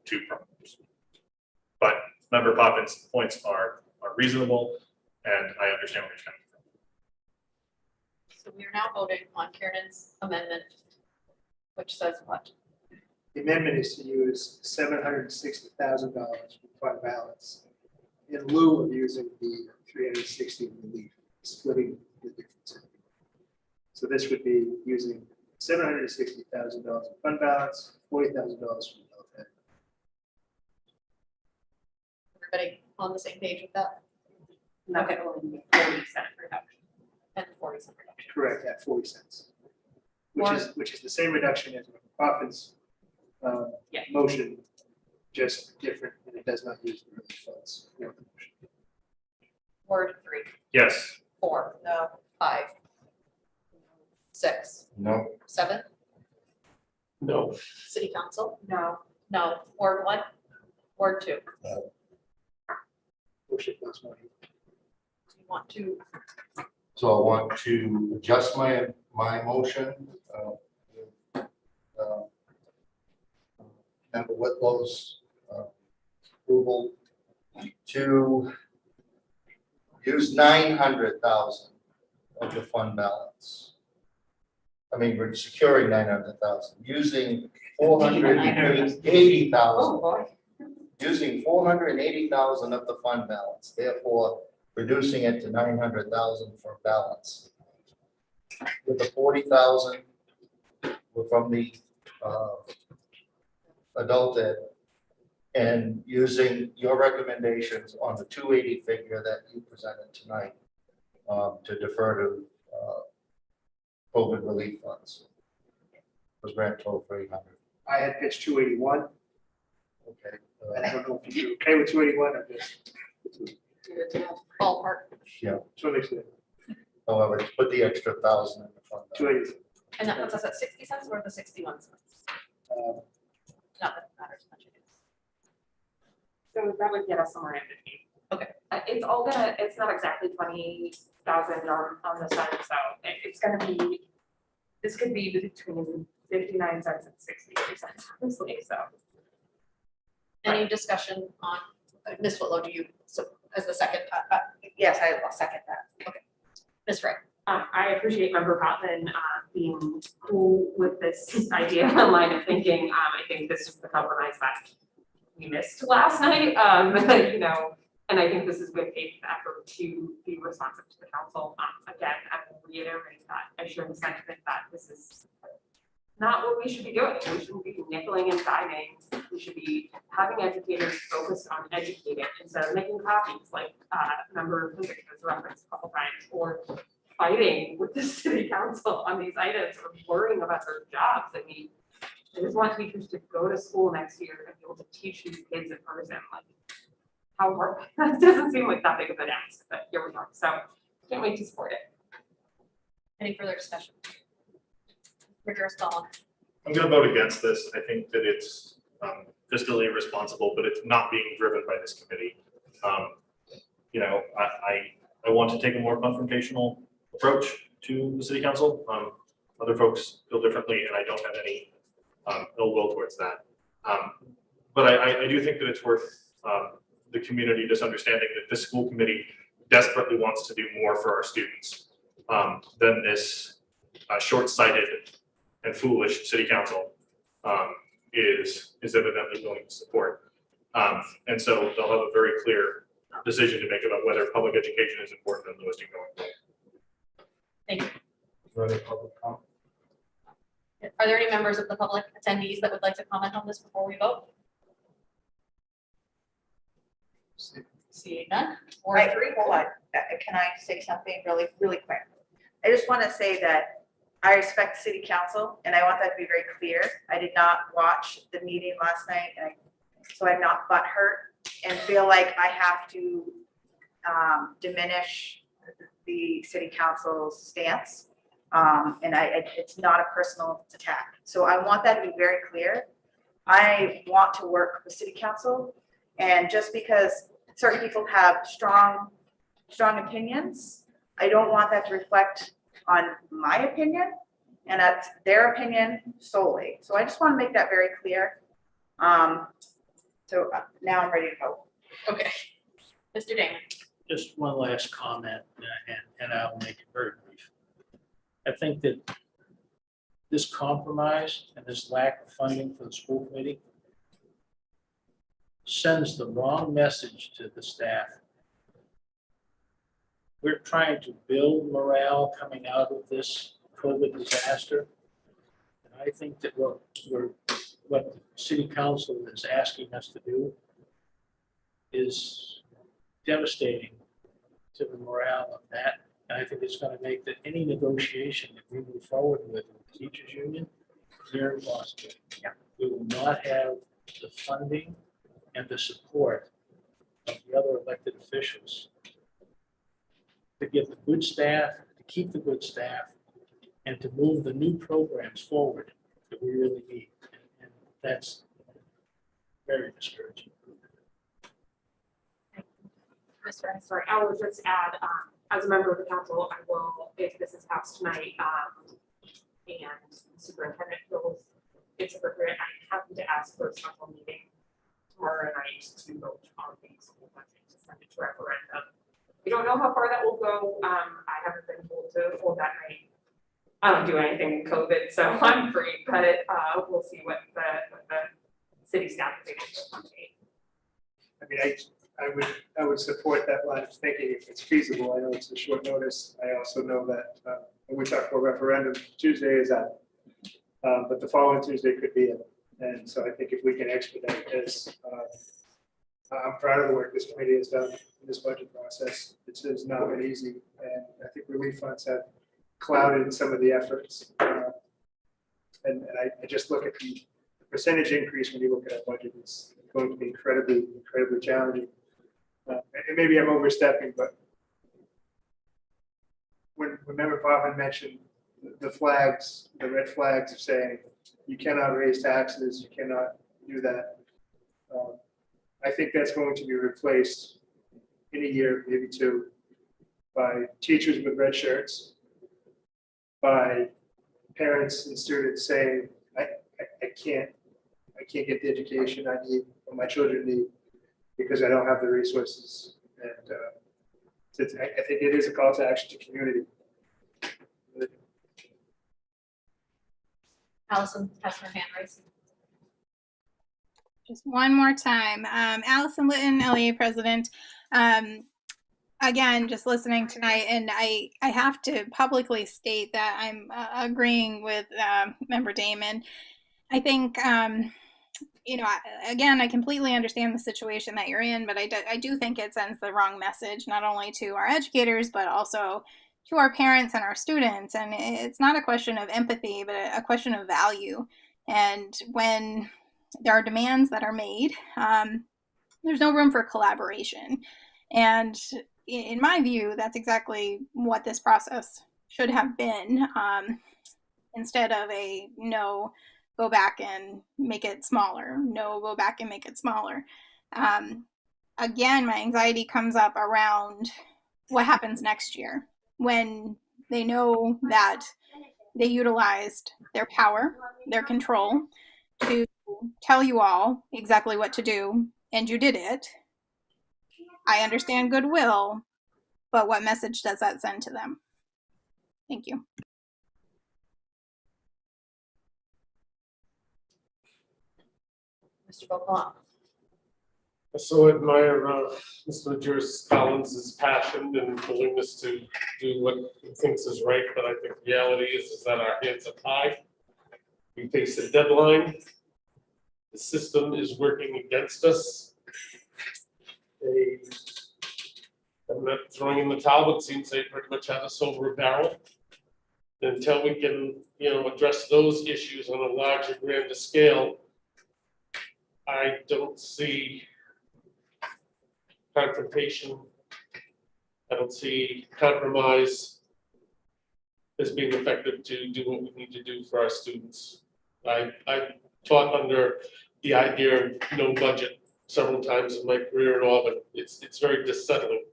two problems. But Member Popvin's points are reasonable, and I understand where he's coming from. So we are now voting on Kieran's amendment, which says what? The amendment is to use $760,000 from fund balance in lieu of using the 360 relief, splitting the difference. So this would be using $760,000 in fund balance, $40,000 from LPS. everybody on the same page with that? And that's only 40% reduction. And 40% reduction. Correct, at 40 cents. Or- Which is the same reduction as McCroffin's Yeah. motion, just different, and it does not use the relief funds. for the motion. Ward 3, Yes. 4, no, 5, 6, No, 7, No. city council, No, no, Ward 1, Ward 2. Motion plus money. Do you want to, so I want to adjust my motion. Member Whitlow's approval to use 900,000 of the fund balance. I mean, we're securing 900,000, using 480,000. boy. Using 480,000 of the fund balance, therefore reducing it to 900,000 for balance. With the 40,000 from the adult ed, and using your recommendations on the 280 figure that you presented tonight to defer to COVID relief funds. Was grand total for 800. I had pitched 281. Okay. I don't know if you're okay with 281 or just. ballpark, So makes it However, just put the extra 1,000 in the fund. 280. and that puts us at 60 cents or the 61 cents? Not that it matters much. So that would get us somewhere in between. Okay. It's all gonna, it's not exactly 20,000 on the side, so it's gonna be, this could be between 59 cents and 63 cents, honestly, so. Any discussion on, Ms. Whitlow, do you, so as the second, Yes, I will second that. Ms. Wright? I appreciate Member Cotton being cool with this idea and line of thinking. I think this is the compromise that we missed last night, you know, and I think this is good faith effort to be responsive to the council. Again, I will reiterate that I share the sentiment that this is not what we should be doing. We shouldn't be nickeling and diming. We should be having educators focused on educating instead of making copies like Member Physics has referenced a couple times, or fighting with the city council on these items or worrying about their jobs. I mean, I just want teachers to go to school next year and be able to teach these kids in person. Like, how hard? That doesn't seem like that big of an ask, but here we are. So can't wait to support it. Any further discussion? Rigorous Dawn. I'm gonna vote against this. I think that it's fiscally irresponsible, but it's not being driven by this committee. You know, I want to take a more confrontational approach to the city council. Other folks feel differently, and I don't have any ill will towards that. But I do think that it's worth the community just understanding that this school committee desperately wants to do more for our students than this short-sighted and foolish city council is evidently willing to support. And so they'll have a very clear decision to make about whether public education is important in Lewiston going forward. Thank you. Ready, public comment? Are there any members of the public attendees that would like to comment on this before we vote? Seeing none. Ward Right, 3. hold on. Can I say something really, really quick? I just want to say that I respect city council, and I want that to be very clear. I did not watch the meeting last night, and so I'm not butthurt and feel like I have to diminish the city council's stance. And it's not a personal attack. So I want that to be very clear. I want to work with city council, and just because certain people have strong opinions, I don't want that to reflect on my opinion, and that's their opinion solely. So I just want to make that very clear. So now I'm ready to vote. Okay. Mr. Damon. Just one last comment, and I'll make it very brief. I think that this compromise and this lack of funding for the school committee sends the wrong message to the staff. We're trying to build morale coming out of this COVID disaster. And I think that what the city council is asking us to do is devastating to the morale of that. And I think it's going to make that any negotiation that we move forward with the teachers union very impossible. We will not have the funding and the support of the other elected officials to get the good staff, to keep the good staff, and to move the new programs forward that we really need. And that's very discouraging. Sorry, I will just add, as a member of the council, I will, if this is passed tonight, and superintendent feels it's appropriate, I'm happy to ask for a special meeting tomorrow night to vote on the school budget, to send it to referendum. We don't know how far that will go. I haven't been told to hold that night. I don't do anything in COVID, so I'm free, but we'll see what the city staff is able to accommodate. I mean, I would support that line of thinking if it's feasible. I know it's a short notice. I also know that we talked about referendum, Tuesday is out. But the following Tuesday could be it. And so I think if we can expedite this, I'm proud of the work this committee has done in this budget process. It's not been easy. And I think relief funds have clouded some of the efforts. And I just look at the percentage increase when you look at our budget, it's going to be incredibly challenging. And maybe I'm overstepping, but when Member Poffman mentioned the flags, the red flags of saying you cannot raise taxes, you cannot do that. I think that's going to be replaced in a year, maybe two, by teachers with red shirts, by parents and students saying, I can't get the education I need or my children need because I don't have the resources. And I think it is a call to action to community. Allison has her hand raised. Just one more time. Allison Litton, LEA president. Again, just listening tonight, and I have to publicly state that I'm agreeing with Member Damon. I think, again, I completely understand the situation that you're in, but I do think it sends the wrong message, not only to our educators, but also to our parents and our students. And it's not a question of empathy, but a question of value. And when there are demands that are made, there's no room for collaboration. And in my view, that's exactly what this process should have been, instead of a no, go back and make it smaller. No, go back and make it smaller. Again, my anxiety comes up around what happens next year when they know that they utilized their power, their control to tell you all exactly what to do, and you did it. I understand goodwill, but what message does that send to them? Thank you. Mr. Beauclaw. I so admire Mr. Juris Collins' passion and willingness to do what he thinks is right, but I think the reality is that our hands are tied. We face a deadline. The system is working against us. I'm not throwing in the towel, it seems they pretty much have us over a barrel. Until we can, address those issues on a larger, grander scale, I don't see confrontation. I don't see compromise as being effective to do what we need to do for our students. I taught under the idea of no budget several times in my career in Auburn. It's very dissettling.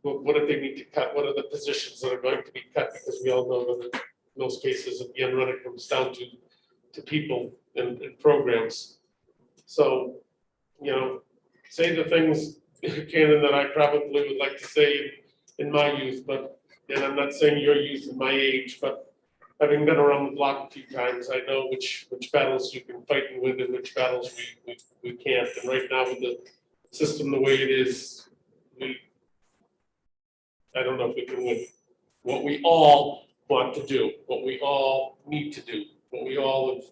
What if they need to cut? What are the positions that are going to be cut? Because we all know that in most cases at the end run it comes down to people and programs. So, say the things, Canon, that I probably would like to say in my youth, and I'm not saying your youth and my age, but having been around the block a few times, I know which battles you can fight and win and which battles we can't. And right now with the system the way it is, I don't know if we can win. What we all want to do, what we all need to do, what we all have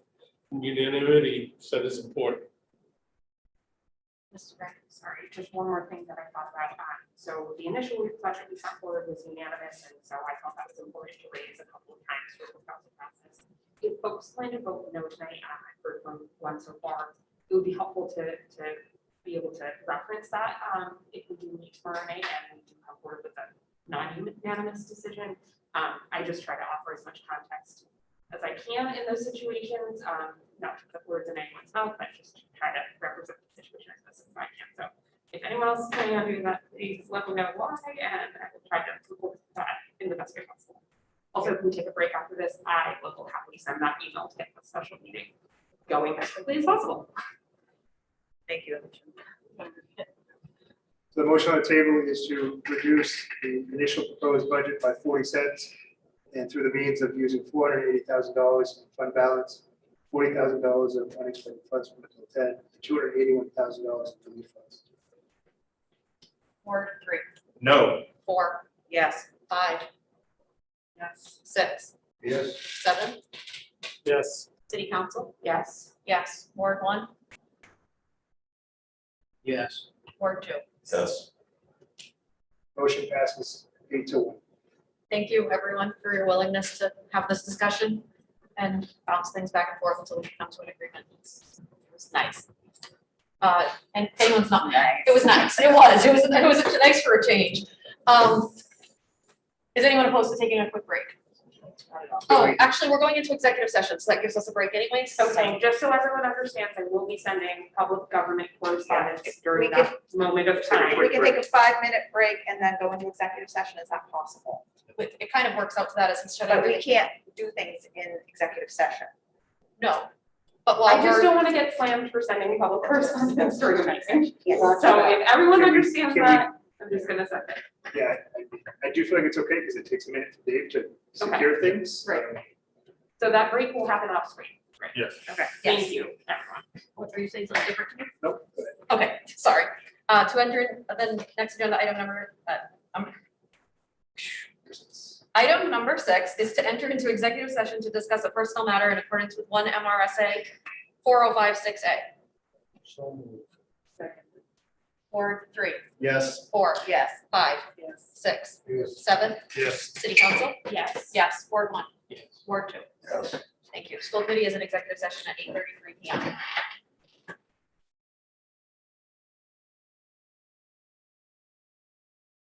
in unanimity said is important. Mr. Grant, sorry, just one more thing that I thought about. So the initial budget we sent forward was unanimous, and so I thought that was important to raise a couple of times for the process. If folks plan to vote no tonight, I've heard from one so far, it would be helpful to be able to reference that if we do meet tomorrow night and we do come forward with a non-unanimous decision. I just try to offer as much context as I can in those situations, not to put words in anyone's mouth, but just try to represent the situation as best as I can. So if anyone else is planning on doing that, please let me know why, and I will try to report that in the best way possible. Also, if we take a break after this, I will happily send that email to get the special meeting going as quickly as possible. Thank you. So the motion on the table is to reduce the initial proposed budget by 40 cents and through the means of using $480,000 in fund balance, $40,000 of unexpended funds from Article 10, and $281,000 in relief funds. Ward 3, No. 4, Yes. 5, Yes. 6, Yes. 7, Yes. city council, Yes. yes, Ward 1, Yes. Ward 2. Yes. Motion passes 8-1. Thank you, everyone, for your willingness to have this discussion and bounce things back and forth until we come to an agreement. It was nice. And if anyone's not, it was nice. It was nice for a change. Is anyone opposed to taking a quick break? Oh, actually, we're going into executive session, so that gives us a break anyway. Okay, just so everyone understands, I will be sending public government correspondence Yeah, during we that moment of time. We can take a 5-minute break and then go into executive session. Is that possible? It kind of works out to that as instead But of, we can't do things in executive session. no. But while I just we're, don't want to get slammed for sending public correspondence during the meeting. Yes. So if everyone Can we- understands can we- that, I'm just gonna send it. Yeah, I do feel like it's okay because it takes a minute for Dave to secure things. Right. So that break will happen off screen. Yes. Okay, Yes. thank you, everyone. what were you saying, something different to me? Nope. Okay, sorry. To enter the next agenda item item number 6 is to enter into executive session to discuss a personal matter in accordance with 1 MRSA 4056A. So moved. Ward 3, Yes. 4, Yes. 5, Yes. 6, Yes. 7, Yes. city council, Yes. yes, Ward 1, Yes. Ward 2. Yes. Thank you. School committee is in executive session at 8:33 PM.